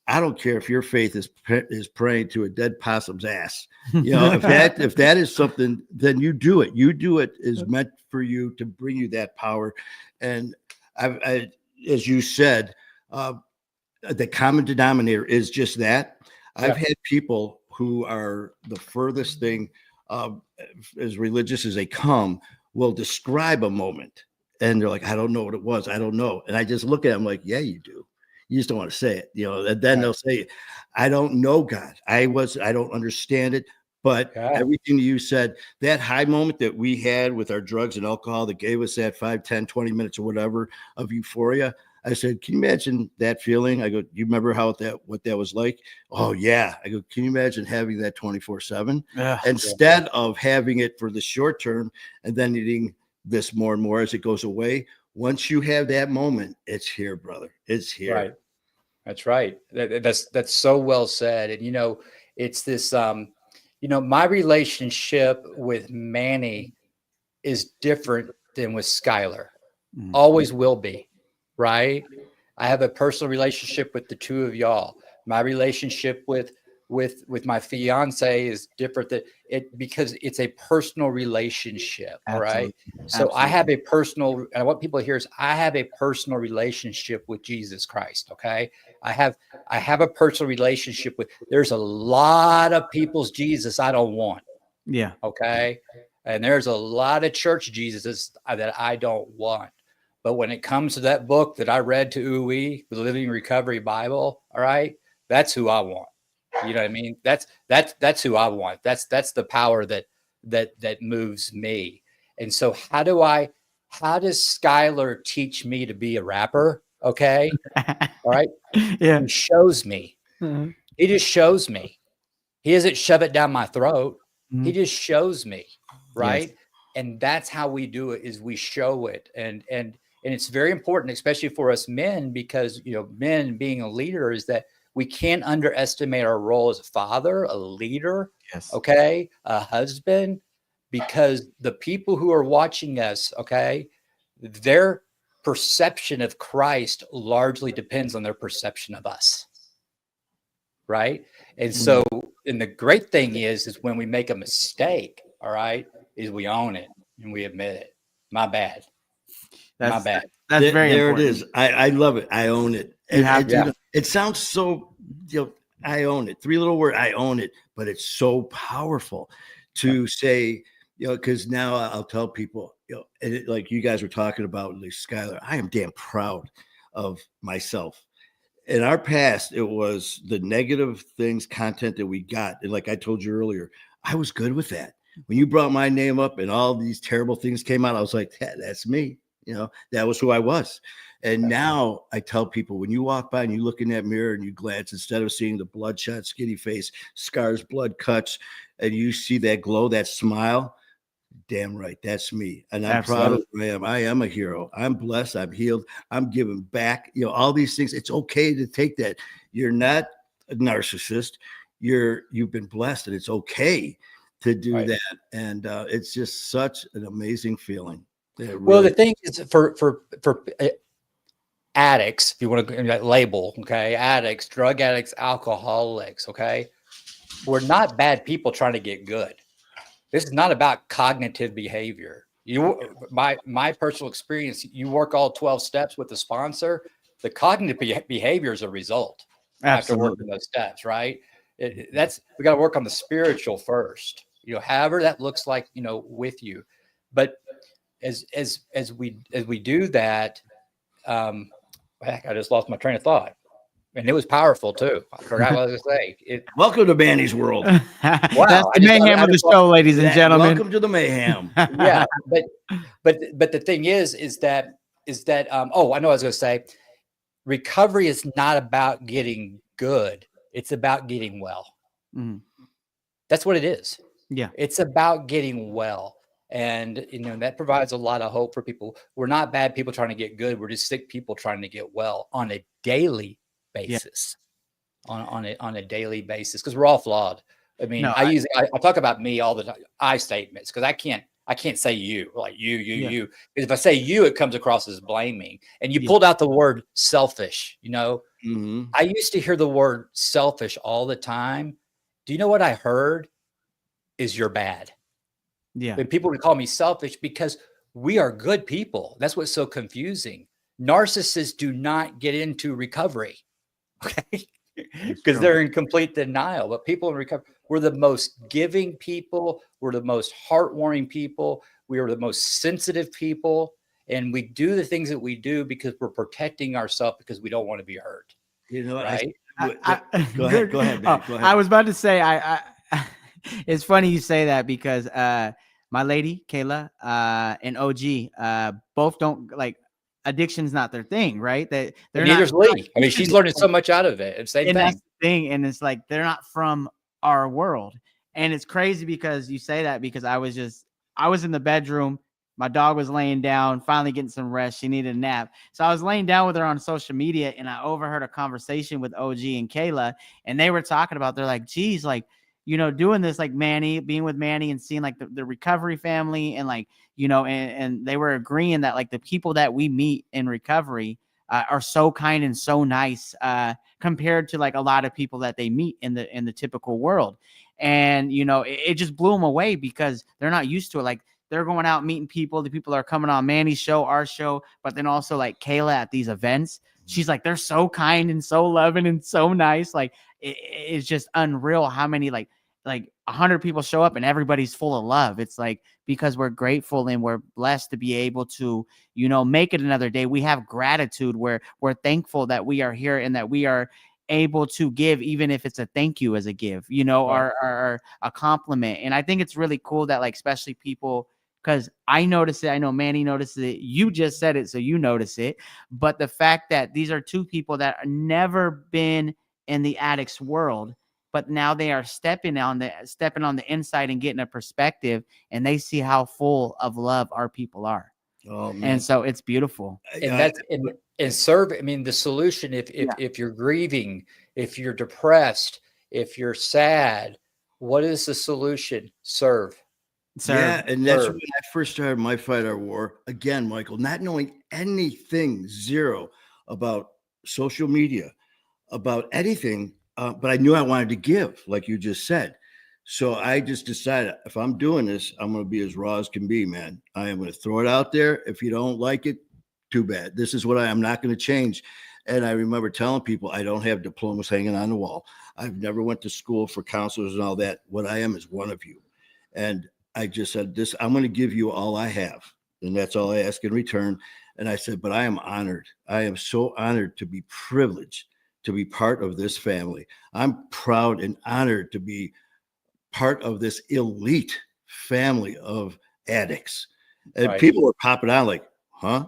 I don't care if your faith is praying to a dead possum's ass. If that is something, then you do it. You do it is meant for you to bring you that power. And I as you said, the common denominator is just that. I've had people who are the furthest thing as religious as they come will describe a moment, and they're like, I don't know what it was. I don't know. And I just look at them like, yeah, you do. You just don't want to say it, and then they'll say, I don't know God. I don't understand it. But everything you said, that high moment that we had with our drugs and alcohol that gave us that 5, 10, 20 minutes or whatever of euphoria, I said, can you imagine that feeling? I go, you remember what that was like? Oh, yeah. I go, can you imagine having that 24/7 instead of having it for the short term and then needing this more and more as it goes away? Once you have that moment, it's here, brother. It's here. Right. That's right. That's so well said. And, it's this, my relationship with Manny is different than with Skylar. Always will be. Right. I have a personal relationship with the two of y'all. My relationship with my fiance is different because it's a personal relationship. Absolutely. Right. So absolutely. I have a personal, and what people hear is I have a personal relationship with Jesus Christ. Okay. I have a personal relationship there's a lot of people's Jesus I don't want. Yeah. Okay. And there's a lot of church Jesuses that I don't want. But when it comes to that book that I read to the Living Recovery Bible, all right, that's who I want. You know what I mean? That's who I want. That's the power that moves me. And so how does Skylar teach me to be a rapper? Okay. All right. Yeah. He shows me. Mm-hmm. He just shows me. He doesn't shove it down my throat. Mm-hmm. He just shows me. Right. Yes. And that's how we do it, is we show it. And it's very important, especially for us men, because, men being a leader, is that we can't underestimate our role as a father, a leader, yes, okay, a husband, because the people who are watching us, okay, their perception of Christ largely depends on their perception of us. Right. And so, and the great thing is when we make a mistake, all right, is we own it and we admit it. My bad. My bad. That's very there important. It is. I love it. I own it. It sounds so, I own it. 3 little words. I own it. But it's so powerful to say, because now I'll tell people, and like you guys were talking about, like Skylar, I am damn proud of myself. In our past, it was the negative content that we got. And like I told you earlier, I was good with that. When you brought my name up and all these terrible things came out, I was like, that's me. That was who I was. And now I tell people, when you walk by and you look in that mirror and you glance, instead of seeing the bloodshot, skinny face, scars, blood cuts, and you see that glow, that smile, damn right, that's me. And I'm proud of who I am. I am a hero. I'm blessed. I'm healed. I'm giving back. All these things. It's okay to take that. You're not a narcissist. You've been blessed, and it's okay to do that. And it's just such an amazing feeling. Well, the thing is, for addicts, if you want to label, okay, addicts, drug addicts, alcoholics, okay, we're not bad people trying to get good. This is not about cognitive behavior. My personal experience, you work all 12 steps with the sponsor, the cognitive behavior is a result. After working those steps, right? We got to work on the spiritual first, however that looks like, with you. But as we do that, heck, I just lost my train of thought, and it was powerful too. I forgot what I was going to say. Welcome to Manny's world. Wow, that's the mayhem of the show, ladies and gentlemen. Welcome to the mayhem. Yeah, but the thing is that I know what I was going to say. Recovery is not about getting good; it's about getting well. Mm-hmm. That's what it is. Yeah, it's about getting well. And, that provides a lot of hope for people. We're not bad people trying to get good. We're just sick people trying to get well on a daily basis, on a daily basis, because we're all flawed. I mean, I talk about me all the time, I statements, because I I can't say you, like you. Yeah. Because if I say you, it comes across as blaming. And you Yeah. pulled out the word selfish. You know, Mhm. I used to hear the word selfish all the time. Do you know what I heard? Is you're bad. Yeah. When people would call me selfish because we are good people. That's what's so confusing. Narcissists do not get into recovery. Okay. Because true. they're in complete denial. But people in recovery, we're the most giving people. We're the most heartwarming people. We are the most sensitive people. And we do the things that we do because we're protecting ourselves because we don't want to be hurt. You know what? Right. Go ahead. Go ahead, man. Oh, Go ahead. I was about to say, it's funny you say that because my lady Kayla and OG both don't like addiction's not their thing, right? That they're And not. neither's Lee. I mean, she's learning so much out of it. And same And that's thing. the thing, and it's like they're not from our world, and it's crazy because you say that because I was in the bedroom. My dog was laying down, finally getting some rest. She needed a nap. So I was laying down with her on social media and I overheard a conversation with OG and Kayla. And they were talking about, they're like, geez, like, doing this, like Manny, being with Manny and seeing like the recovery family and like, and they were agreeing that like the people that we meet in recovery are so kind and so nice compared to like a lot of people that they meet in the typical world. And, it just blew them away because they're not used to it. Like, they're going out meeting people. The people are coming on Manny's show, our show, but then also like Kayla at these events. She's like, they're so kind and so loving and so nice. Like it's just unreal how many like 100 people show up and everybody's full of love. It's like because we're grateful and we're blessed to be able to, make it another day. We have gratitude where we're thankful that we are here and that we are able to give, even if it's a thank you as a give, Right. or a compliment. And I think it's really cool that like, especially people, because I notice it. I know Manny notices it. You just said it, so you notice it. But the fact that these are two people that have never been in the addict's world, but now they are stepping on the inside and getting a perspective, and they see how full of love our people are. Oh man. And so it's beautiful. And that's and serve. I mean, the solution, if you're grieving, if you're depressed, if you're sad, what is the solution? Serve. Yeah, and that's Serve. when I first started my fight our war. Again, Michael, not knowing anything, zero about social media, about anything, but I knew I wanted to give, like you just said. So I just decided if I'm doing this, I'm going to be as raw as can be, man. I am going to throw it out there. If you don't like it, too bad. This is what I'm not going to change. And I remember telling people I don't have diplomas hanging on the wall. I've never went to school for counselors and all that. What I am is one of you. And I just said this, I'm going to give you all I have. And that's all I ask in return. And I said, but I am honored. I am so honored to be privileged to be part of this family. I'm proud and honored to be part of this elite family of addicts. And Right. people were popping out like, huh?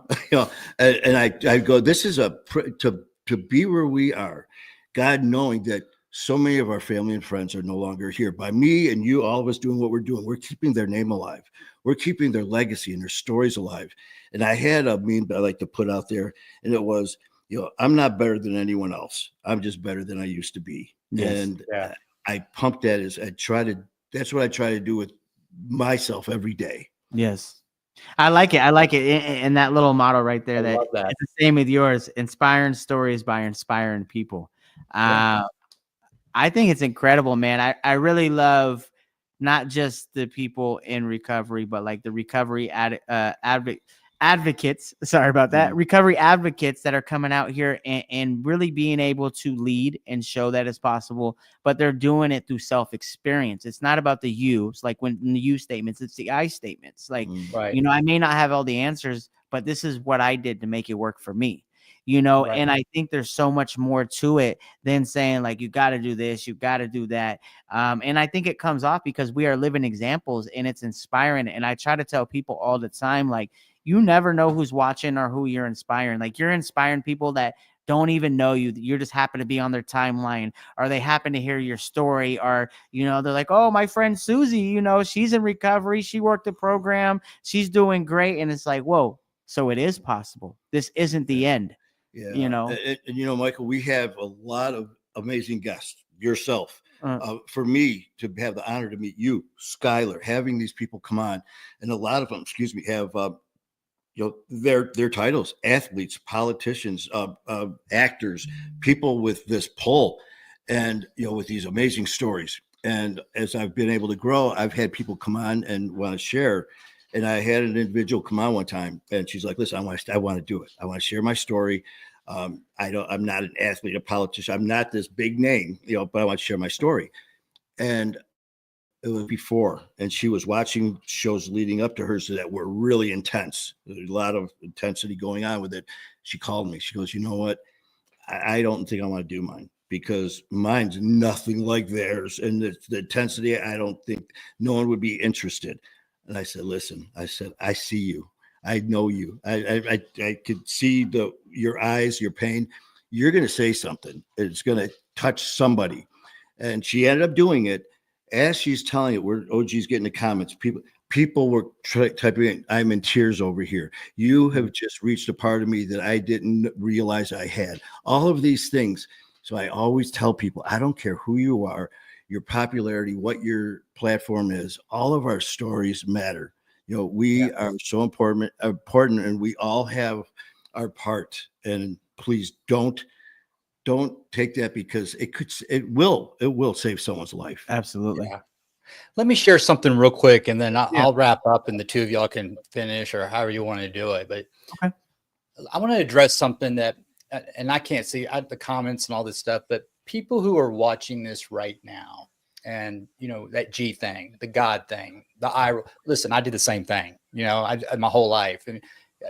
And I go, this is to be where we are, God knowing that so many of our family and friends are no longer here. By me and you, all of us doing what we're doing, we're keeping their name alive. We're keeping their legacy and their stories alive. And I had a meme that I like to put out there, and it was, I'm not better than anyone else. I'm just better than I used to be. Yes. And Yeah. I pumped that as that's what I try to do with myself every day. Yes. I like it. And that little motto right there, I love that. it's the same with yours, inspiring stories by inspiring people. Yeah. I think it's incredible, man. I really love not just the people in recovery, but like the recovery advocates. Sorry about that. Recovery advocates that are coming out here and really being able to lead and show that it's possible, but they're doing it through self-experience. It's not about the you. It's like when in the you statements, it's the I statements. Like, Right. I may not have all the answers, but this is what I did to make it work for me. Right. And I think there's so much more to it than saying like, you got to do this, you got to do that. And I think it comes off because we are living examples and it's inspiring. And I try to tell people all the time, like, you never know who's watching or who you're inspiring. Like, you're inspiring people that don't even know you. You just happen to be on their timeline, or they happen to hear your story, or, they're like, oh, my friend Susie, she's in recovery. She worked the program. She's doing great. And it's like, whoa, so it is possible. This isn't the end. Yeah. And Michael, we have a lot of amazing guests, yourself, for me to have the honor to meet you, Skylar, having these people come on, and a lot of them, excuse me, have their titles: athletes, politicians, actors, people with this pull, and with these amazing stories. And as I've been able to grow, I've had people come on and want to share. And I had an individual come on one time, and she's like, "Listen, I want to do it. I want to share my story. I'm not an athlete, a politician. I'm not this big name, but I want to share my story." And it was before, and she was watching shows leading up to hers that were really intense. There's a lot of intensity going on with it. She called me. She goes, "You know what? I don't think I want to do mine because mine's nothing like theirs. And the intensity, I don't think no one would be interested." And I said, "Listen," I said, "I see you. I know you. I could see your eyes, your pain. You're going to say something. It's going to touch somebody." And she ended up doing it. As she's telling it, where OG's getting the comments, people were typing in, "I'm in tears over here. You have just reached a part of me that I didn't realize I had." All of these things. So I always tell people, I don't care who you are, your popularity, what your platform is, all of our stories matter. We are so important, and we all have our part. And please don't take that, because it will save someone's life. Absolutely. Yeah. Let me share something real quick, and then I'll wrap up, and the two of y'all can finish or however you want to do it. But Okay. I want to address something that, and I can't see the comments and all this stuff, but people who are watching this right now, and that G thing, the God thing, listen, I did the same thing, my whole life. And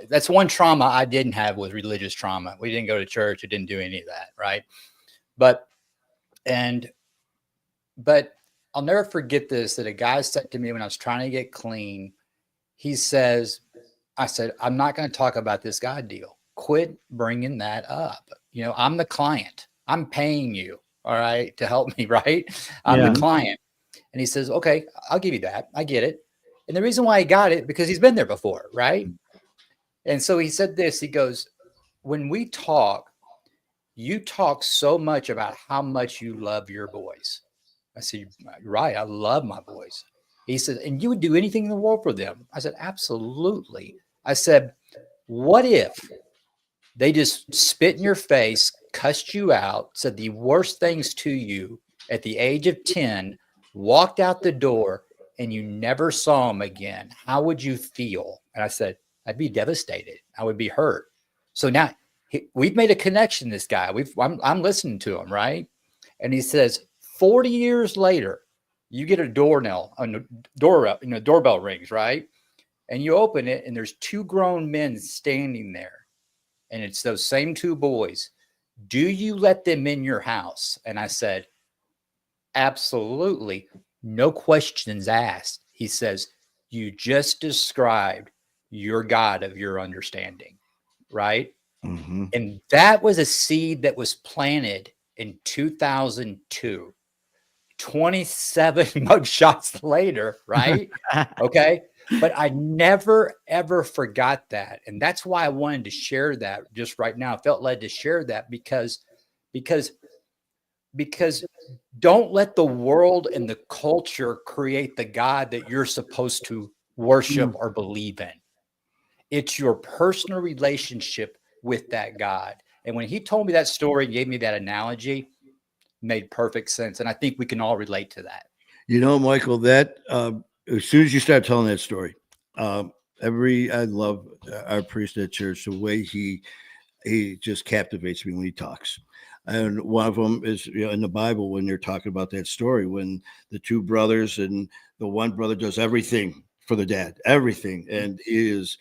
that's one trauma I didn't have, was religious trauma. We didn't go to church. It didn't do any of that. Right. But I'll never forget this, that a guy said to me when I was trying to get clean, I said, "I'm not going to talk about this God deal. Quit bringing that up. I'm the client. I'm paying you. All right. To help me. Right. I'm the client." And he says, "Okay, I'll give you that. I get it." And the reason why he got it, because he's been there before. Right. And so he said this, he goes, "When we talk, you talk so much about how much you love your boys." I said, "You're right. I love my boys." He said, "And you would do anything in the world for them." I said, "Absolutely." I said, "What if they just spit in your face, cussed you out, said the worst things to you at the age of 10, walked out the door, and you never saw them again? How would you feel?" And I said, "I'd be devastated. I would be hurt." So now we've made a connection, this guy. I'm listening to him, right? And he says, 40 years later, you get a doorbell rings, right? And you open it, and there's two grown men standing there. And it's those same two boys. "Do you let them in your house?" And I said, "Absolutely. No questions asked." He says, "You just described your God of your understanding." Right. Mm-hmm. And that was a seed that was planted in 2002. 27 mug shots later, right? Okay. But I never, ever forgot that. And that's why I wanted to share that just right now. I felt led to share that because don't let the world and the culture create the God that you're supposed to worship or believe in. It's your personal relationship with that God. And when he told me that story, gave me that analogy, made perfect sense. And I think we can all relate to that. Michael, that as soon as you start telling that story, I love our priest at church, the way he just captivates me when he talks. And one of them is in the Bible, when you're talking about that story, when the two brothers, and the one brother does everything for the dad, everything. And he is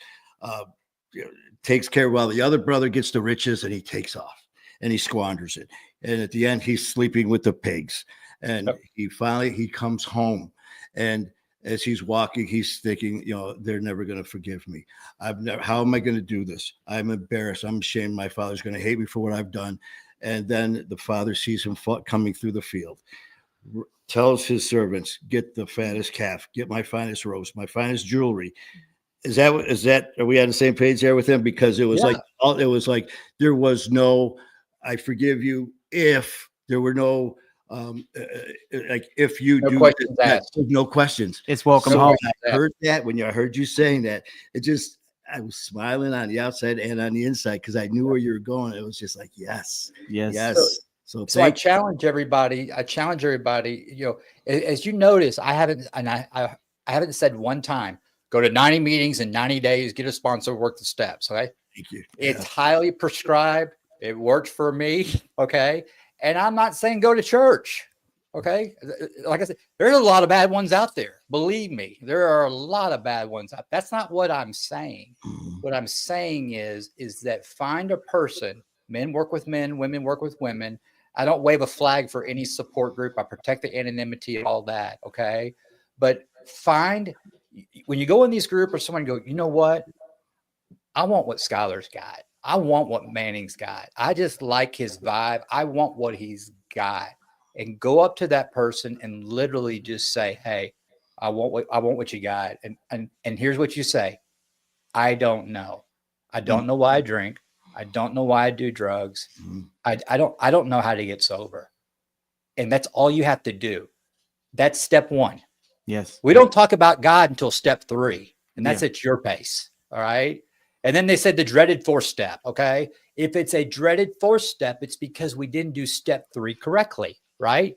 takes care, while the other brother gets the riches, and he takes off and he squanders it. And at the end, he's sleeping with the pigs. And he comes home, and as he's walking, he's thinking, they're never going to forgive me. How am I going to do this? I'm embarrassed. I'm ashamed. My father's going to hate me for what I've done. And then the father sees him coming through the field, tells his servants, "Get the fattest calf, get my finest roast, my finest jewelry." Is that, are we on the same page there with him? Because it was like there was no, "I forgive you," if there were no like if you No do questions that, asked. no questions. It's welcome So home. when I heard that, when I heard you saying that, I was smiling on the outside and on the inside because I knew where you were going. It was just like, yes, Yes. yes. So So I thank challenge everybody. You know, as you notice, I haven't said one time, go to 90 meetings in 90 days, get a sponsor, work the steps. Okay. you. It's highly prescribed. It worked for me. Okay. And I'm not saying go to church. Okay. Like I said, there's a lot of bad ones out there. Believe me, there are a lot of bad ones. That's not what I'm saying. What I'm saying is that find a person, men work with men, women work with women. I don't wave a flag for any support group. I protect the anonymity, all that. Okay. But when you go in these groups or someone go, you know what? I want what Skylar's got. I want what Manning's got. I just like his vibe. I want what he's got. And go up to that person and literally just say, "Hey, I want what you got." And here's what you say. I don't know. I don't know why I drink. I don't know why I do drugs. I don't know how to get sober. And that's all you have to do. That's step one. Yes. We don't talk about God until step 3, and that's at your pace. All right. And then they said the dreaded 4th step. Okay. If it's a dreaded 4th step, it's because we didn't do step 3 correctly. Right.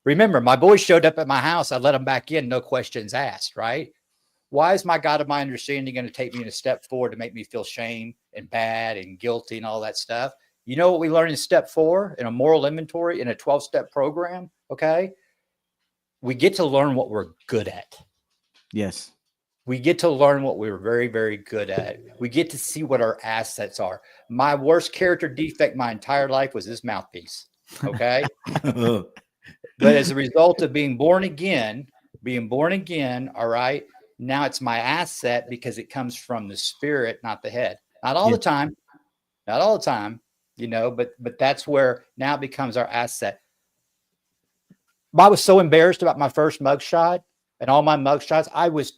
Remember, my boys showed up at my house. I let them back in. No questions asked. Right. Why is my God of my understanding going to take me to step 4 to make me feel shame and bad and guilty and all that stuff? You know what we learned in step 4 in a moral inventory in a 12-step program? Okay. We get to learn what we're good at. Yes. We get to learn what we're very, very good at. We get to see what our assets are. My worst character defect my entire life was this mouthpiece. Okay. But as a result of being born again, all right, now it's my asset because it comes from the spirit, not the head. Not all the time, you know, but that's where now it becomes our asset. I was so embarrassed about my first mugshot and all my mugshots. I was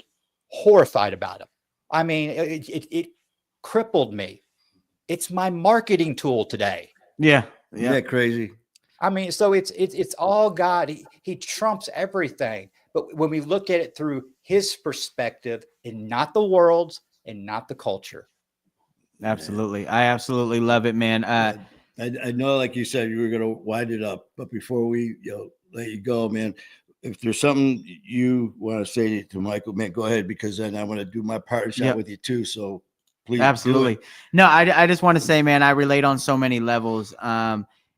horrified about them. I mean, it crippled me. It's my marketing tool today. Yeah. Isn't that crazy? I mean, so it's all God. He trumps everything. But when we look at it through his perspective and not the world's and not the culture. Absolutely. I absolutely love it, man. I know, like you said, you were going to wind it up, but before we let you go, man, if there's something you want to say to Michael, man, go ahead, because then I want to do my part shot with you too. So please. Absolutely. No, I just want to say, man, I relate on so many levels.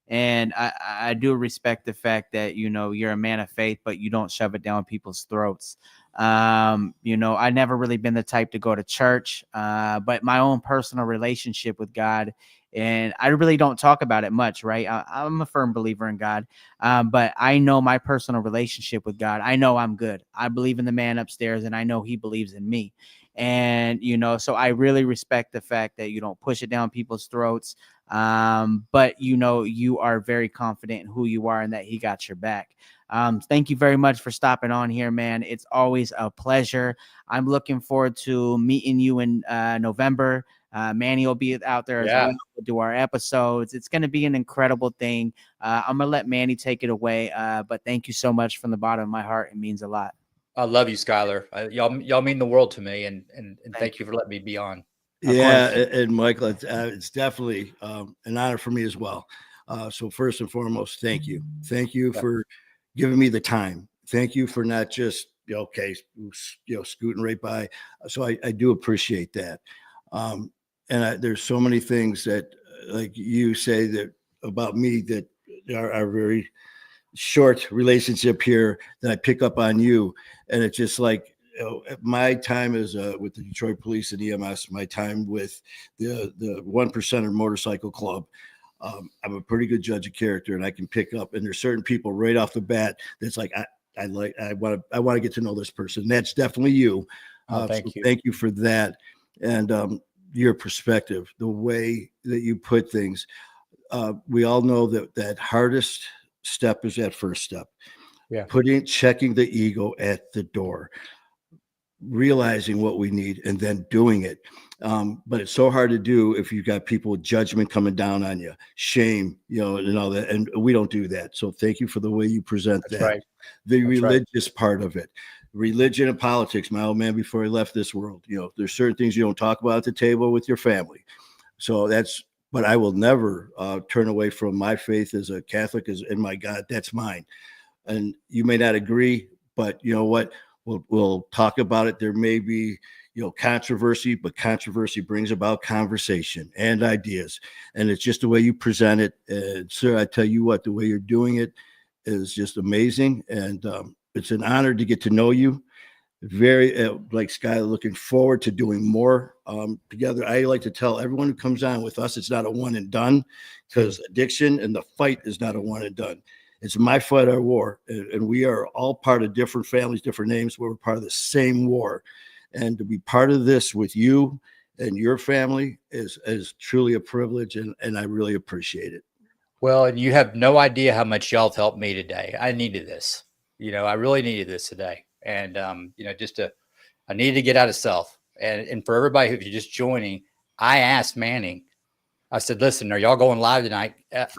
And I do respect the fact that, you know, you're a man of faith, but you don't shove it down people's throats. You know, I never really been the type to go to church, but my own personal relationship with God, and I really don't talk about it much, right? I'm a firm believer in God, but I know my personal relationship with God. I know I'm good. I believe in the man upstairs, and I know he believes in me. And, you know, so I really respect the fact that you don't push it down people's throats. But, you know, you are very confident in who you are and that he got your back. Thank you very much for stopping on here, man. It's always a pleasure. I'm looking forward to meeting you in November. Manny will be out there as well. We'll do our episodes. It's going to be an incredible thing. I'm going to let Manny take it away. But thank you so much from the bottom of my heart. It means a lot. I love you, Skylar. Y'all mean the world to me, and thank you for letting me be on. Yeah, and Michael, it's definitely an honor for me as well. So first and foremost, thank you for giving me the time. Thank you for not just scooting right by. So I do appreciate that. And there's so many things that, like you say, that about me that are very short relationship here that I pick up on you, and it's just like, my time is with the Detroit Police and EMS, my time with the 1%er motorcycle club. I'm a pretty good judge of character, and I can pick up. And there's certain people right off the bat that's like, I want to get to know this person. That's definitely you. Thank you. Thank you for that, and your perspective, the way that you put things. We all know that hardest step is that first step. Yeah. Checking the ego at the door. realizing what we need and then doing it. But it's so hard to do if you've got people with judgment coming down on you, shame, and all that. And we don't do that. So thank you for the way you present That's that. right. The That's religious part of it, religion and politics. My old man, before he left this world, there's certain things you don't talk about at the table with your family. So but I will never turn away from my faith as a Catholic, and my God, that's mine. And you may not agree, but you know what? We'll talk about it. There may be, controversy, but controversy brings about conversation and ideas. And it's just the way you present it. And sir, I tell you what, the way you're doing it is just amazing. And it's an honor to get to know you. Very, like Skylar, looking forward to doing more together. I like to tell everyone who comes on with us, it's not a one and done, because addiction and the fight is not a one and done. It's my fight, our war. And we are all part of different families, different names. We're part of the same war. And to be part of this with you and your family is truly a privilege. And I really appreciate it. Well, and you have no idea how much y'all have helped me today. I needed this. I really needed this today. And, I needed to get out of self. And for everybody who's just joining, I asked Manning, I said, listen, are y'all going live tonight?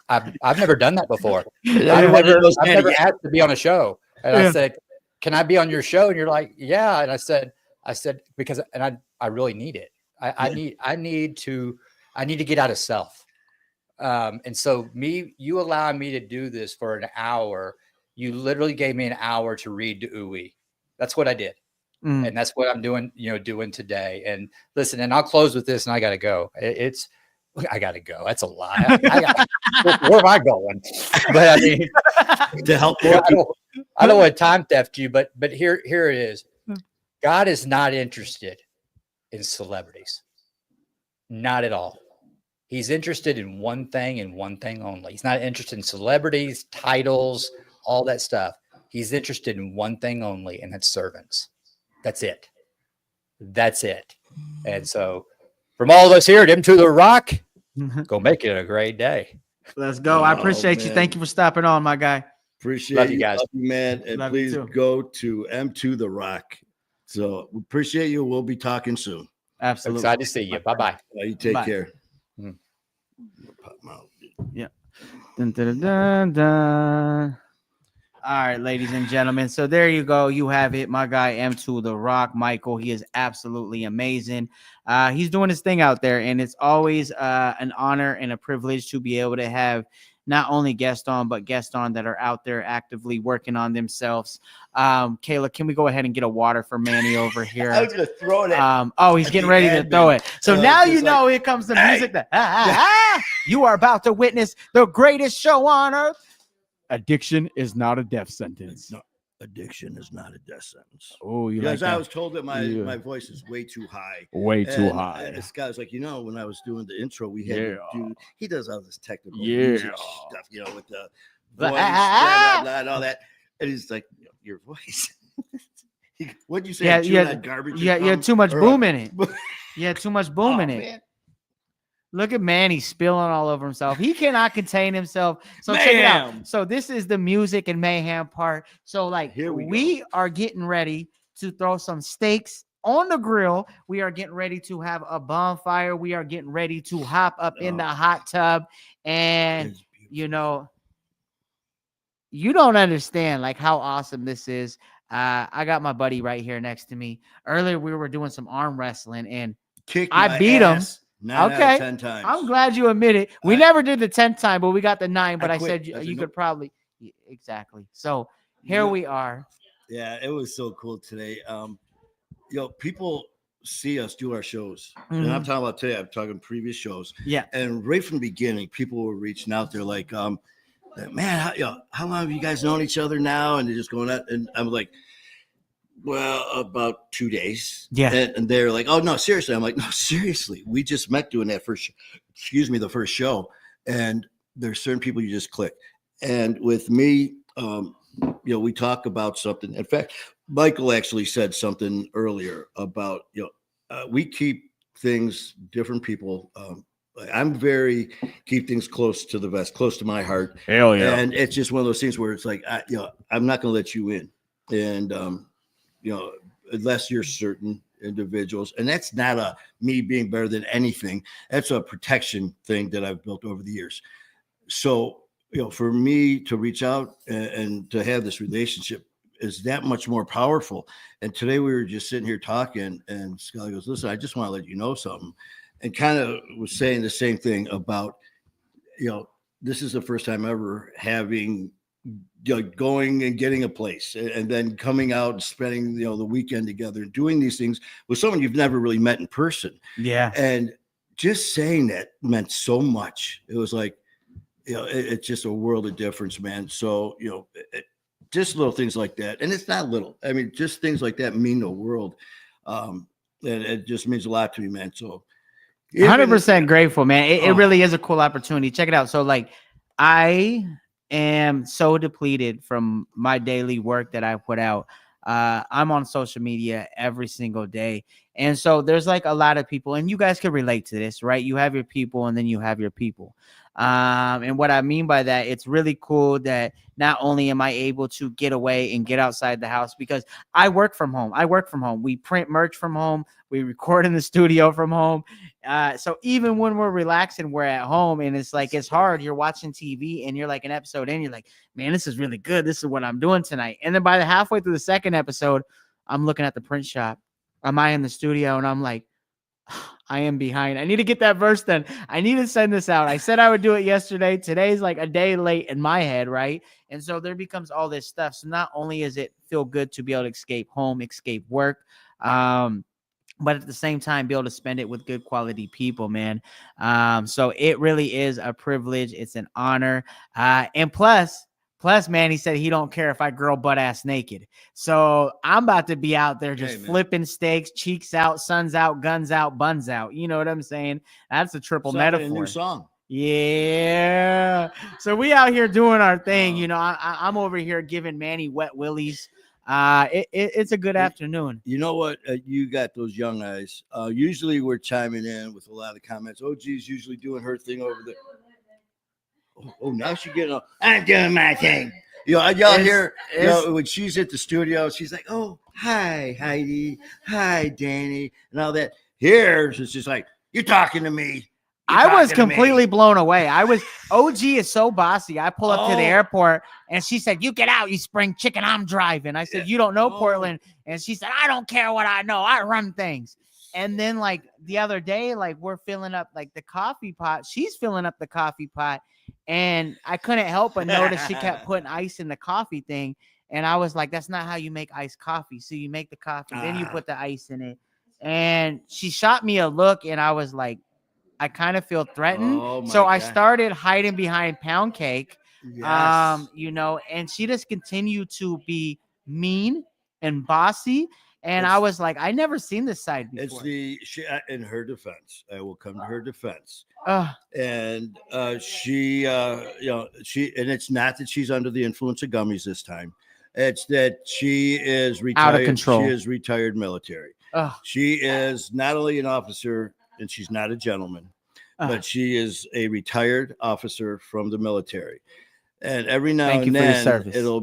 I've never done that before. I've never asked to be on a show. And I said, can I be on your show? And you're like, yeah. And I said, because I really need it. I need to get out of self. And so you allowing me to do this for an hour, you literally gave me an hour to read to Uwe. That's what I did. And that's what I'm doing today. And listen, and I'll close with this, and I got to go. I got to go. That's a lie. Where am I going? But I mean, to help. I don't want to time theft you, but here it is. God is not interested in celebrities. Not at all. He's interested in one thing and one thing only. He's not interested in celebrities, titles, all that stuff. He's interested in one thing only, and that's servants. That's it. That's it. And so from all of us here at M2 The Rock, go make it a great day. Let's go. I appreciate you. Thank you for stopping on, my guy. Appreciate Love you guys. Love you, man. And please go to M2 The Rock. So we appreciate you. We'll be talking soon. Absolutely. Excited to see you. Bye-bye. You take care. Yeah. Dun, dun, dun, dun. All right, ladies and gentlemen. So there you go. You have it. My guy M2 The Rock, Michael. He is absolutely amazing. He's doing his thing out there, and it's always an honor and a privilege to be able to have not only guests on, but guests on that are out there actively working on themselves. Kayla, can we go ahead and get a water for Manny over here? I was going to throw it. He's getting ready to throw it. So now you know here comes the music. You are about to witness the greatest show on earth. Addiction is not a death sentence. No, addiction is not a death sentence. Oh, because I was told that my voice is way too high. Way too high. And this guy was like, when I was doing the intro, we had to do. He does all this technical stuff, with the voice, and all that. And he's like, your voice. What'd you say? Yeah, garbage. Yeah, you had too much boom in it. You had too much boom in it. Man. Look at Manny spilling all over himself. He cannot contain himself. So check it out. So this is the music and mayhem part. So here we are getting ready to throw some steaks on the grill. We are getting ready to have a bonfire. We are getting ready to hop up in the hot tub. And, you don't understand how awesome this is. I got my buddy right here next to me. Earlier, we were doing some arm wrestling, and I beat him. 9 out of 10 times. I'm glad you admit it. We never did the 10th time, but we got the 9. But I said you could probably exactly. So here we are. Yeah, it was so cool today. People see us do our shows. Mm-hmm. And I'm talking about today. I'm talking previous shows. Yeah. And right from the beginning, people were reaching out. They're like, man, how long have you guys known each other now? And they're just going out. And I'm like, well, about 2 days. Yeah. And they're like, oh, no, seriously. I'm like, no, seriously. We just met doing that the first show. And there's certain people you just click. And with me, we talk about something. In fact, Michael actually said something earlier about, we keep things, different people. I'm keep things close to the vest, close to my heart. Hell yeah. And it's just one of those things where it's like, I'm not going to let you in. And, unless you're certain individuals. And that's not a me being better than anything. That's a protection thing that I've built over the years. So, for me to reach out and to have this relationship is that much more powerful. And today we were just sitting here talking, and Scully goes, listen, I just want to let you know something. And kind of was saying the same thing about, this is the first time ever having going and getting a place and then coming out and spending the weekend together and doing these things with someone you've never really met in person. Yeah. And just saying that meant so much. It was like, it's just a world of difference, man. So, just little things like that. And it's not little. I mean, just things like that mean the world. And it just means a lot to me, man. So 100% grateful, man. It really is a cool opportunity. Check it out. So like, I am so depleted from my daily work that I put out. I'm on social media every single day. And so there's like a lot of people, and you guys can relate to this, right? You have your people and then you have your people. And what I mean by that, it's really cool that not only am I able to get away and get outside the house, because I work from home. We print merch from home. We record in the studio from home. So even when we're relaxing, we're at home, and it's like, it's hard. You're watching TV and you're like an episode in, you're like, man, this is really good. This is what I'm doing tonight. And then by the halfway through the second episode, I'm looking at the print shop. Am I in the studio? And I'm like, I am behind. I need to get that verse done. I need to send this out. I said I would do it yesterday. Today's like a day late in my head, right? And so there becomes all this stuff. So not only is it feel good to be able to escape home, escape work, but at the same time, be able to spend it with good quality people, man. So it really is a privilege. It's an honor. And plus, man, he said he don't care if I girl butt ass naked. So I'm about to be out there just flipping steaks, cheeks out, suns out, guns out, buns out. You know what I'm saying? That's a triple metaphor. A new song. Yeah. So we out here doing our thing. I'm over here giving Manny wet willies. It's a good afternoon. You know what? You got those young eyes. Usually we're chiming in with a lot of comments. OG's usually doing her thing over there. Oh, now she's getting I'm doing my thing. Y'all hear, when she's at the studio, she's like, oh, hi, Heidi. Hi, Danny. And all that. Here, it's just like, you're talking to me. I was completely blown away. OG is so bossy. I pull up to the airport and she said, you get out, you spring chicken. I'm driving. I said, you don't know Portland. And she said, I don't care what I know. I run things. And then like the other day, like we're filling up like the coffee pot. She's filling up the coffee pot. And I couldn't help but notice she kept putting ice in the coffee thing. And I was like, that's not how you make iced coffee. So you make the coffee, then you put the ice in it. And she shot me a look and I was like, I kind of feel threatened. So I started hiding behind Pound Cake, and she just continued to be mean and bossy. And I was like, I never seen this side before. It's in her defense. I will come to her defense. And she, and it's not that she's under the influence of gummies this time. It's that she is retired. Out of control. She is retired military. She is not only an officer, and she's not a gentleman, but she is a retired officer from the military. And every now and then it will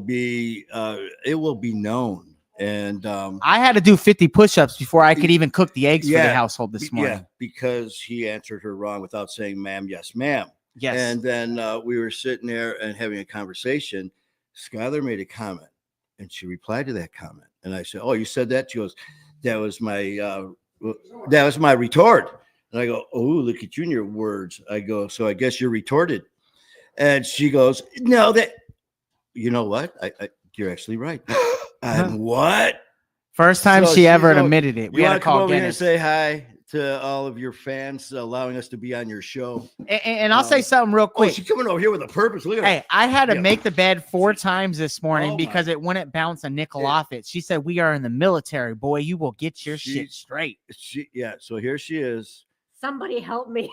be known. And I had to do 50 push-ups before I could even cook the eggs for the household this morning. Yeah, because he answered her wrong without saying, ma'am, yes, ma'am. Yes. And then we were sitting there and having a conversation. Skylar made a comment, and she replied to that comment. And I said, oh, you said that? She goes, that was my retort. And I go, oh, look at you and your words. I go, so I guess you're retorted. And she goes, no, you know what? You're actually right. What? First time she ever admitted it. We had to call over here and say hi to all of your fans, allowing us to be on your show. And I'll say something real quick. She's coming over here with a purpose. Look at her. I had to make the bed 4 times this morning because it wouldn't bounce a nickel off it. She said, we are in the military, boy. You will get your shit straight. So here she is. Somebody help me.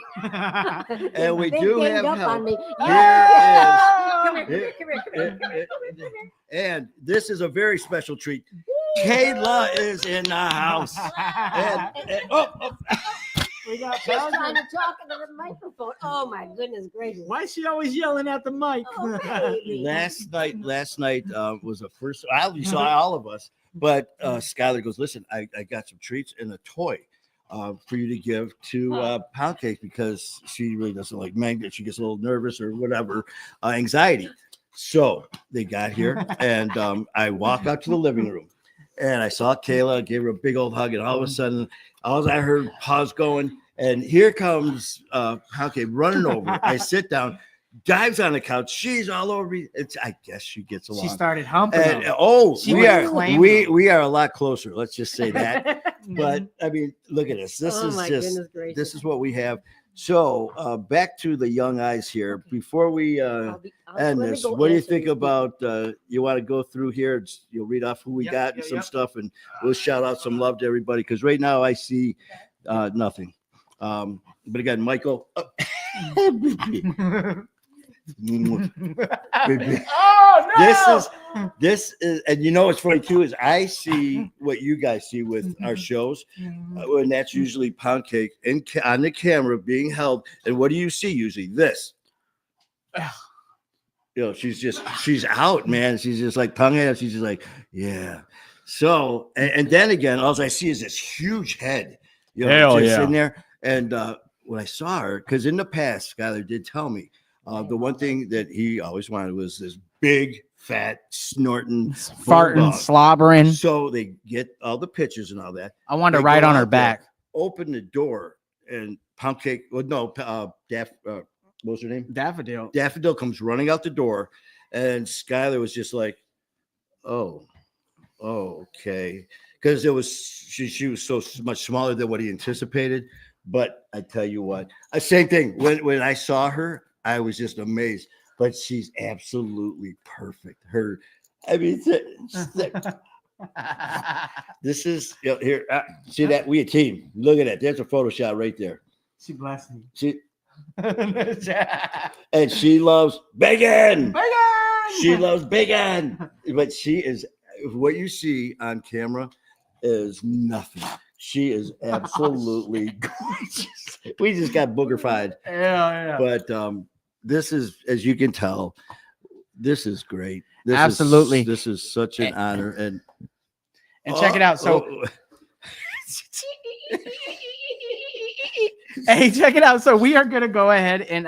And we do have help. On me. Come here. And this is a very special treat. Kayla is in the house. We got She's trying Falcon. to talk into the microphone. Oh my goodness gracious! Why is she always yelling at the mic? Oh, baby. Last night was the first. You saw all of us, but Skylar goes, "Listen, I got some treats and a toy for you to give to Pound Cake because she really doesn't like mango. She gets a little nervous or whatever, anxiety." So they got here, and I walk out to the living room, and I saw Kayla, gave her a big old hug, and all of a sudden, all I heard pause going, and here comes Pound Cake running over. I sit down. Dives on the couch. She's all over me. I guess she gets along. She started humping. And, him. She we was are claiming we are a lot closer. Let's just say that. But I mean, look at this. This Oh, is my just goodness gracious. this is what we have. So back to the young eyes here. Before we end let me this, go what do you answer think these about? You want to go through here? You'll read off who we got and some stuff, and we'll shout out some love to everybody. Because right now I see nothing. But again, Michael. Oh no! This is, and you know what's funny too is I see what you guys see with our shows, and that's usually Pound Cake on the camera being held. And what do you see usually? This. She's out, man. She's just like tongue out. She's just like, yeah. So, and then again, all I see is this huge head, just in there. And when I saw her, because in the past, Skylar did tell me. The one thing that he always wanted was this big, fat, snorting, farting, bulldog. slobbering. So they get all the pictures and all that. I wanted to They ride go on her out there, back. open the door, and Pound Cake. Well, no, what was her name? Daffodil. Daffodil comes running out the door, and Skylar was just like, "Oh, okay," because it was she was so much smaller than what he anticipated. But I tell you what, same thing. When I saw her, I was just amazed, but she's absolutely perfect. This is here. See that? We a team. Look at that. There's a photo shot right there. She blessed me. And she loves bacon. Bacon! She loves bacon. But she is what you see on camera is nothing. She is absolutely gorgeous. We just got boogerfied. Yeah. But this is, as you can tell, this is great. Absolutely. This is such an honor. And check it out. So hey, check it out. So we are gonna go ahead and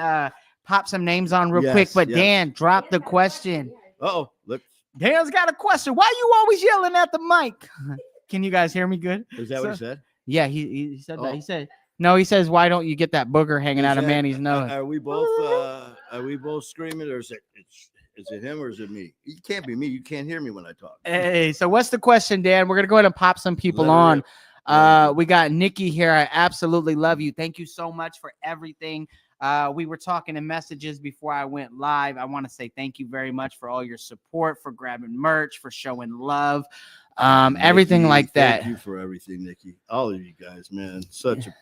pop some names on real quick. But Dan, drop the question. Look. Dan's got a question. Why you always yelling at the mic? Can you guys hear me good? Is that what he said? Yeah, he said that. He said no. He says, "Why don't you get that booger hanging out of Manny's nose?" Are we both screaming, or is it him or is it me? It can't be me. You can't hear me when I talk. Hey, so what's the question, Dan? We're gonna go ahead and pop some people on. We got Nikki here. I absolutely love you. Thank you so much for everything. We were talking in messages before I went live. I want to say thank you very much for all your support, for grabbing merch, for showing love, everything Nikki, like that. Thank you for everything, Nikki. All of you guys, man. Such a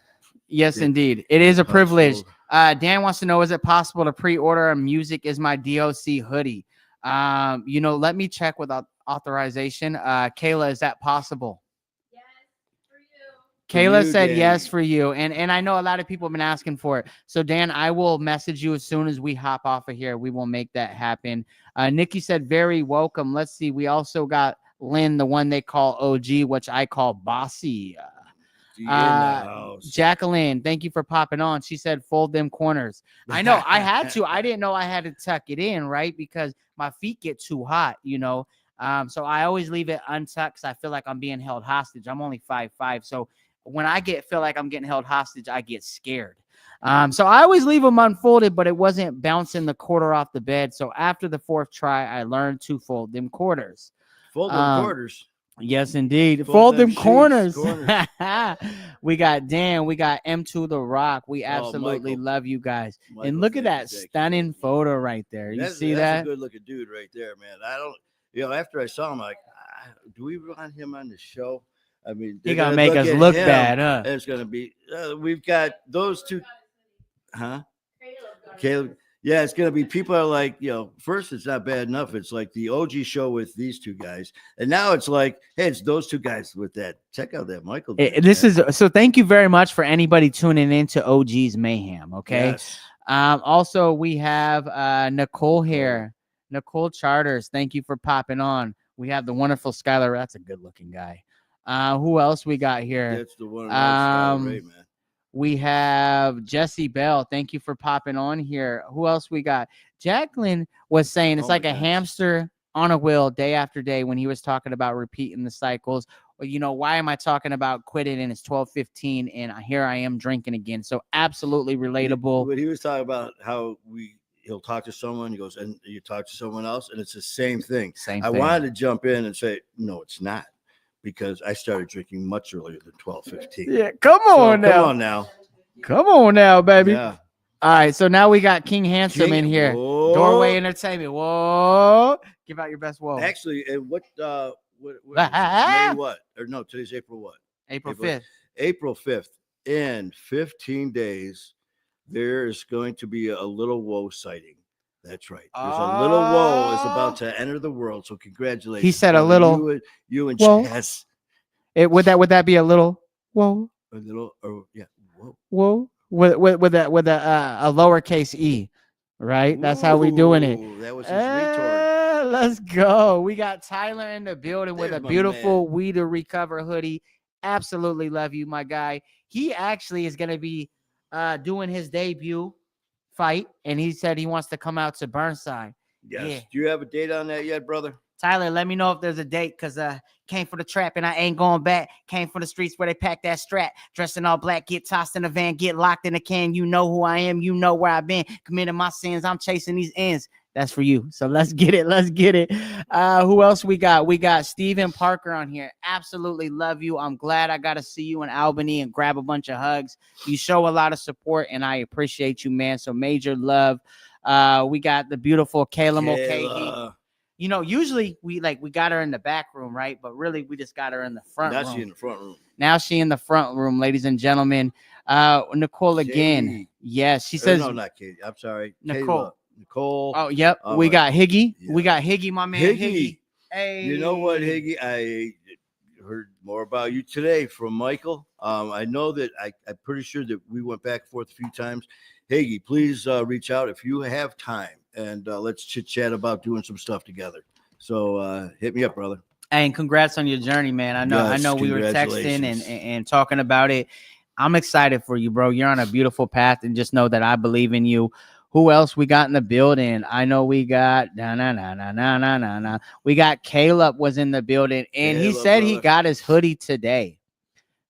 yes, indeed. It is a privilege. Dan wants to know, is it possible to pre-order a Music Is My DOC hoodie? Let me check with authorization. Kayla, is that possible? Kayla said yes for you. And I know a lot of people have been asking for it. So, Dan, I will message you as soon as we hop off of here. We will make that happen. Nikki said, very welcome. Let's see. We also got Lynn, the one they call OG, which I call Bossy. Jacqueline, thank you for popping on. She said, fold them corners. I know I had to. I didn't know I had to tuck it in, right? Because my feet get too hot, So I always leave it untucked because I feel like I'm being held hostage. I'm only 5'5". So when I feel like I'm getting held hostage, I get scared. So I always leave them unfolded, but it wasn't bouncing the quarter off the bed. So after the fourth try, I learned to fold them quarters. Fold them quarters. Yes, indeed. Fold them sheets, corners. We got Dan. We got M2 The Rock. We absolutely love you guys. Michael, and look at that stunning photo right there. You see that? That's a good looking dude right there, man. I don't, after I saw him, like, do we want him on the show? I mean, he gonna make us look bad, huh? It's gonna be. We've got those two, huh? Caleb. Yeah, it's gonna be people are like, first it's not bad enough. It's like the OG show with these two guys, and now it's like, hey, it's those two guys with that. Check out that Michael. This is so. Thank you very much for anybody tuning in to OG's Mayhem. Okay. Yes. Also, we have Nicole here. Nicole Charters. Thank you for popping on. We have the wonderful Skylar. That's a good-looking guy. Who else we got here? That's the one. Right, man. We have Jesse Bell. Thank you for popping on here. Who else we got? Jacqueline was saying it's like a hamster on a wheel day after day when he was talking about repeating the cycles. Well, why am I talking about quitting and it's 12:15 and here I am drinking again? So absolutely relatable. But he was talking about how he'll talk to someone, he goes, and you talk to someone else, and it's the same thing. I wanted to jump in and say, no, it's not. Because I started drinking much earlier than 12:15. Yeah, come on now, baby. Yeah. All right, so now we got King Handsome in here. Whoa. Doorway Entertainment. Whoa! Give out your best whoa. Actually, and what May what? Or no, today's April what? April 5th. April 5th. In 15 days, there is going to be a little woe sighting. That's right. There's a little woe is about to enter the world. So congratulations. He said a little. You and whoa. Chess. Would that be a little whoa? A little. Yeah. Whoa. With a lowercase e, right? That's how we doing it. That was his retort. Let's go. We got Tyler in the building with a beautiful We to Recover hoodie. Absolutely love you, my guy. He actually is going to be doing his debut fight, and he said he wants to come out to Burnside. Yes. Yeah. Do you have a date on that yet, brother? Tyler, let me know if there's a date, because came for the trap and I ain't going back. Came from the streets where they pack that strap. Dressed in all black, get tossed in the van, get locked in the can. You know who I am. You know where I've been. Committing my sins. I'm chasing these ends. That's for you. So let's get it. Let's get it. Who else we got? We got Steven Parker on here. Absolutely love you. I'm glad I got to see you in Albany and grab a bunch of hugs. You show a lot of support, and I appreciate you, man. So major love. We got the beautiful Kayla Mulcahy. Usually we got her in the back room, right? But really, we just got her in the front room. Now she's in the front room. Now she in the front room, ladies and gentlemen. Nicole again. Katie. Yes, she says. No, not Katie. I'm sorry. Nicole. Nicole. Oh, yep. We got Higgy. Yeah. We got Higgy, my man. Higgy. Hey. You know what, Higgy? I heard more about you today from Michael. I know that I'm pretty sure that we went back and forth a few times. Higgy, please reach out if you have time, and let's chit chat about doing some stuff together. So hit me up, brother. And congrats on your journey, man. I know we were texting and talking about it. I'm excited for you, bro. You're on a beautiful path, and just know that I believe in you. Who else we got in the building? I know we got we got Caleb was in the building, and he said he got his hoodie today.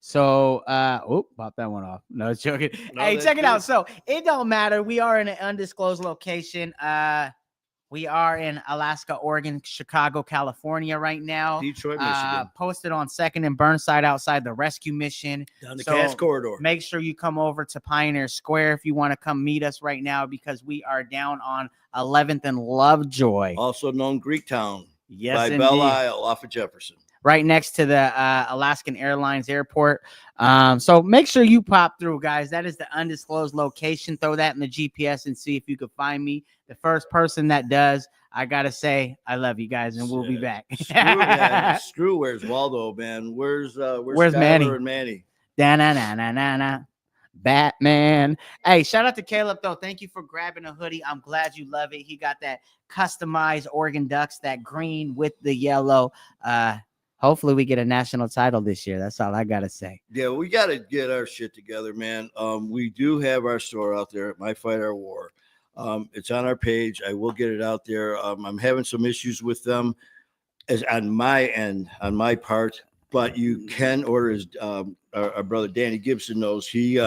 So pop that one off. No, it's joking. No, hey, check it out. So it don't matter. We are in an undisclosed location. We are in Alaska, Oregon, Chicago, California right now. Detroit, Michigan. Posted on 2nd and Burnside outside the rescue mission. Down the Cass Corridor. Make sure you come over to Pioneer Square if you want to come meet us right now, because we are down on 11th and Lovejoy. Also known Greektown. Yes, by indeed. Belle Isle off of Jefferson. Right next to the Alaskan Airlines Airport. So make sure you pop through, guys. That is the undisclosed location. Throw that in the GPS and see if you can find me. The first person that does, I got to say, I love you guys, and we'll be back. Screw where's Waldo, man? Where's Manny? And Manny? Da-na-na-na-na-na. Batman. Hey, shout out to Caleb, though. Thank you for grabbing a hoodie. I'm glad you love it. He got that customized Oregon Ducks, that green with the yellow. Hopefully we get a national title this year. That's all I got to say. Yeah, we got to get our shit together, man. We do have our store out there at My Fight, Our War. It's on our page. I will get it out there. I'm having some issues with them as on my end, on my part, but you can order his our brother Danny Gibson knows he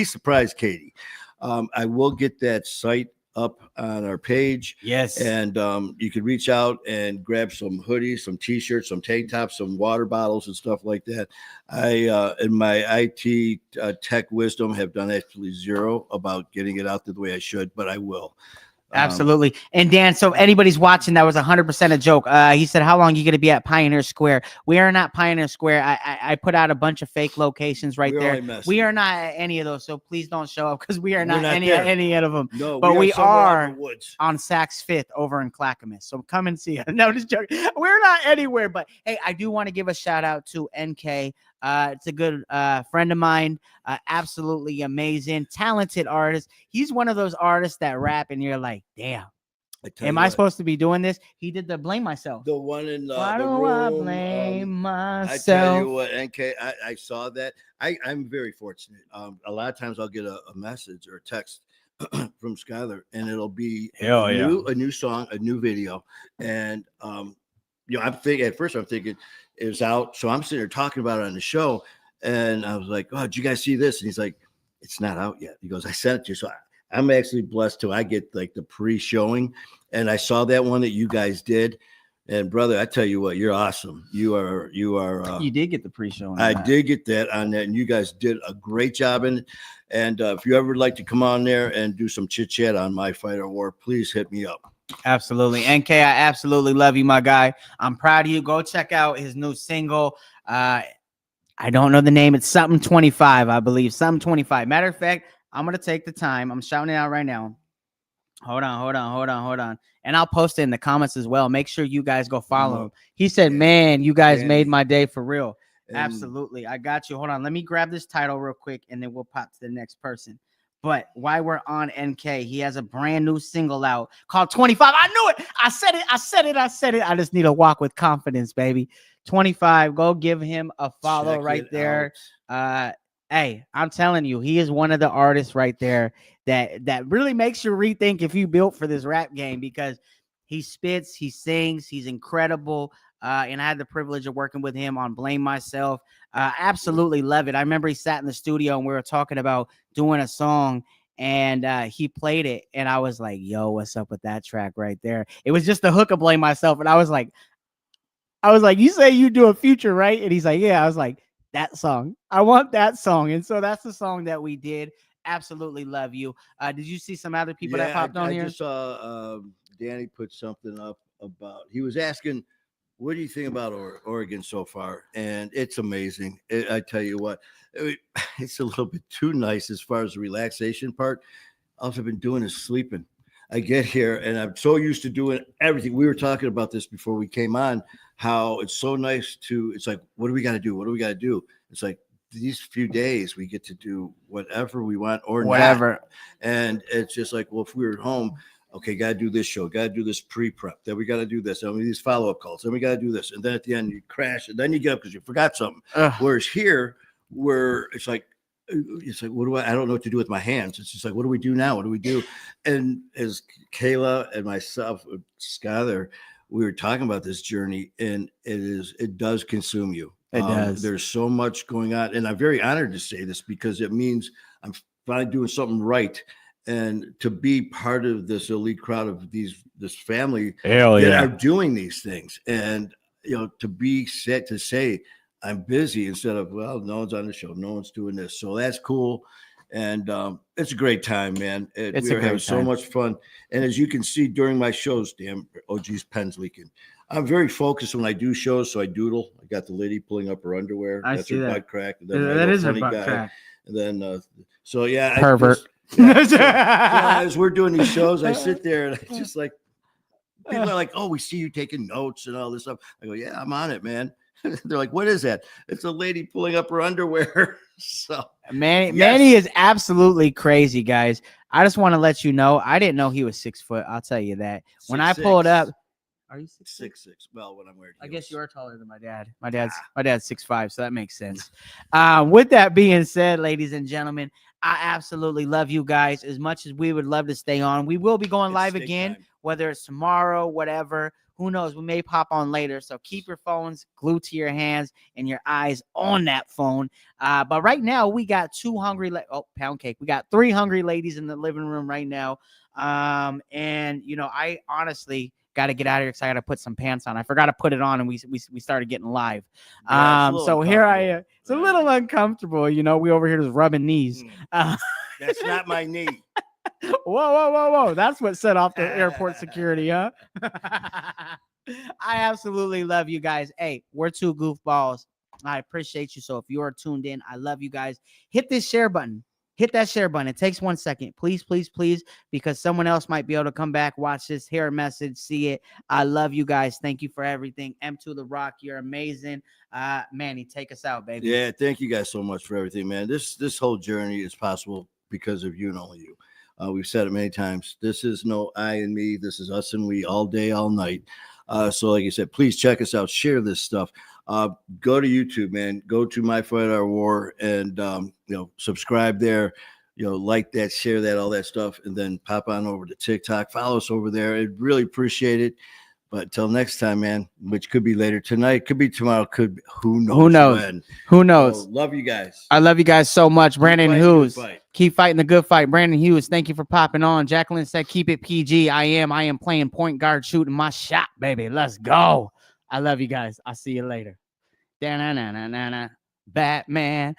surprised Katie. I will get that site up on our page. Yes. And you can reach out and grab some hoodies, some t-shirts, some tank tops, some water bottles and stuff like that. I, in my IT tech wisdom, have done actually zero about getting it out there the way I should, but I will. Absolutely. And Dan, so anybody's watching, that was 100% a joke. He said, how long are you going to be at Pioneer Square? We are not Pioneer Square. I put out a bunch of fake locations right We're there. only messing. We are not at any of those, so please don't show up because we are We're not, not any there. of them. No, but we somewhere out are in the woods. on Saks Fifth over in Clackamas. So come and see us. No, just joking. We're not anywhere. But hey, I do want to give a shout out to NK. It's a good friend of mine. Absolutely amazing, talented artist. He's one of those artists that rap and you're like, damn. Am I supposed to be doing this? He did the Blame Myself. The one in Why the don't room. I blame myself? I tell you what, NK, I saw that. I'm very fortunate. A lot of times I'll get a message or a text from Skylar, and it'll be a new song, a new video. And I'm thinking at first I'm thinking it was out. So I'm sitting there talking about it on the show. And I was like, oh, did you guys see this? And he's like, it's not out yet. He goes, I sent it to you. So I'm actually blessed too. I get like the pre-showing, and I saw that one that you guys did. And brother, I tell you what, you're awesome. You are. You did get the pre-show. I did get that on that, and you guys did a great job in it. And if you ever like to come on there and do some chit chat on My Fight or War, please hit me up. Absolutely. NK, I absolutely love you, my guy. I'm proud of you. Go check out his new single. I don't know the name. It's something 25, I believe. Something 25. Matter of fact, I'm going to take the time. I'm shouting it out right now. Hold on. And I'll post it in the comments as well. Make sure you guys go follow him. He said, man, you guys made my day for real. Absolutely. I got you. Hold on. Let me grab this title real quick, and then we'll pop to the next person. But while we're on NK, he has a brand new single out called 25. I knew it. I said it. I just need to walk with confidence, baby. 25. Go give him a follow right there. Hey, I'm telling you, he is one of the artists right there that really makes you rethink if you built for this rap game, because he spits, he sings, he's incredible. And I had the privilege of working with him on Blame Myself. Absolutely love it. I remember he sat in the studio and we were talking about doing a song, and he played it, and I was like, yo, what's up with that track right there? It was just the hook of Blame Myself, and I was like, you say you do a feature, right? And he's like, yeah. I was like, that song. I want that song. And so that's the song that we did. Absolutely love you. Did you see some other people that popped on here? I just saw Danny put something up about, he was asking, what do you think about Oregon so far? And it's amazing. I tell you what, it's a little bit too nice as far as the relaxation part. All I've been doing is sleeping. I get here and I'm so used to doing everything. We were talking about this before we came on, how it's so nice it's like, what do we got to do? What do we got to do? It's like these few days we get to do whatever we want or whatever. Not. And it's just like, well, if we were at home, okay, got to do this show, got to do this pre-prep, then we got to do this, then these follow-up calls, then we got to do this. And then at the end you crash and then you get up because you forgot something. Whereas here, where it's like, what I don't know what to do with my hands. It's just like, what do we do now? What do we do? And as Kayla and myself, Skylar, we were talking about this journey, and it does consume you. It does. There's so much going on. And I'm very honored to say this because it means I'm finally doing something right. And to be part of this elite crowd of this family that are doing these things. And, to be set to say, I'm busy instead of, well, no one's on the show, no one's doing this. So that's cool. And it's a great time, man. We're having so much fun. And as you can see during my shows, damn, oh geez, pen's leaking. I'm very focused when I do shows, so I doodle. I got the lady pulling up her underwear. That's her butt crack. And then that is her butt crack. And then, so yeah. Pervert. So as we're doing these shows, I sit there and I just like, people are like, oh, we see you taking notes and all this stuff. I go, yeah, I'm on it, man. They're like, what is that? It's a lady pulling up her underwear. So Manny is absolutely crazy, guys. I just want to let you know, I didn't know he was 6 foot. I'll tell you that. When I pulled up, are you 6'6"? Well, when I'm wearing, I guess you are taller than my dad. My dad's 6'5", so that makes sense. With that being said, ladies and gentlemen, I absolutely love you guys as much as we would love to stay on. We will be going live again, whether it's tomorrow, whatever. Who knows? We may pop on later. So keep your phones glued to your hands and your eyes on that phone. But right now, we got pound cake. We got 3 hungry ladies in the living room right now. And, I honestly got to get out of here because I got to put some pants on. I forgot to put it on, and we started getting live. So here I am. It's a little uncomfortable. We over here just rubbing knees. That's not my knee. Whoa. That's what set off the airport security, huh? I absolutely love you guys. Hey, we're two goofballs. I appreciate you. So if you are tuned in, I love you guys. Hit this share button. Hit that share button. It takes 1 second. Please, because someone else might be able to come back, watch this, hear a message, see it. I love you guys. Thank you for everything. M2 The Rock, you're amazing. Manny, take us out, baby. Yeah, thank you guys so much for everything, man. This whole journey is possible because of you and only you. We've said it many times. This is no I and me. This is us and we all day, all night. So like I said, please check us out. Share this stuff. Go to YouTube, man. Go to My Fight Our War and subscribe there. Like that, share that, all that stuff, and then pop on over to TikTok. Follow us over there. I'd really appreciate it. But until next time, man, which could be later tonight, could be tomorrow, could be who knows when. Who knows? So, love you guys. I love you guys so much. Brandon Keep fighting the good Hughes, fight. keep fighting the good fight. Brandon Hughes, thank you for popping on. Jacqueline said, keep it PG. I am playing point guard, shooting my shot, baby. Let's go. I love you guys. I'll see you later. Da-na-na-na-na-na. Batman.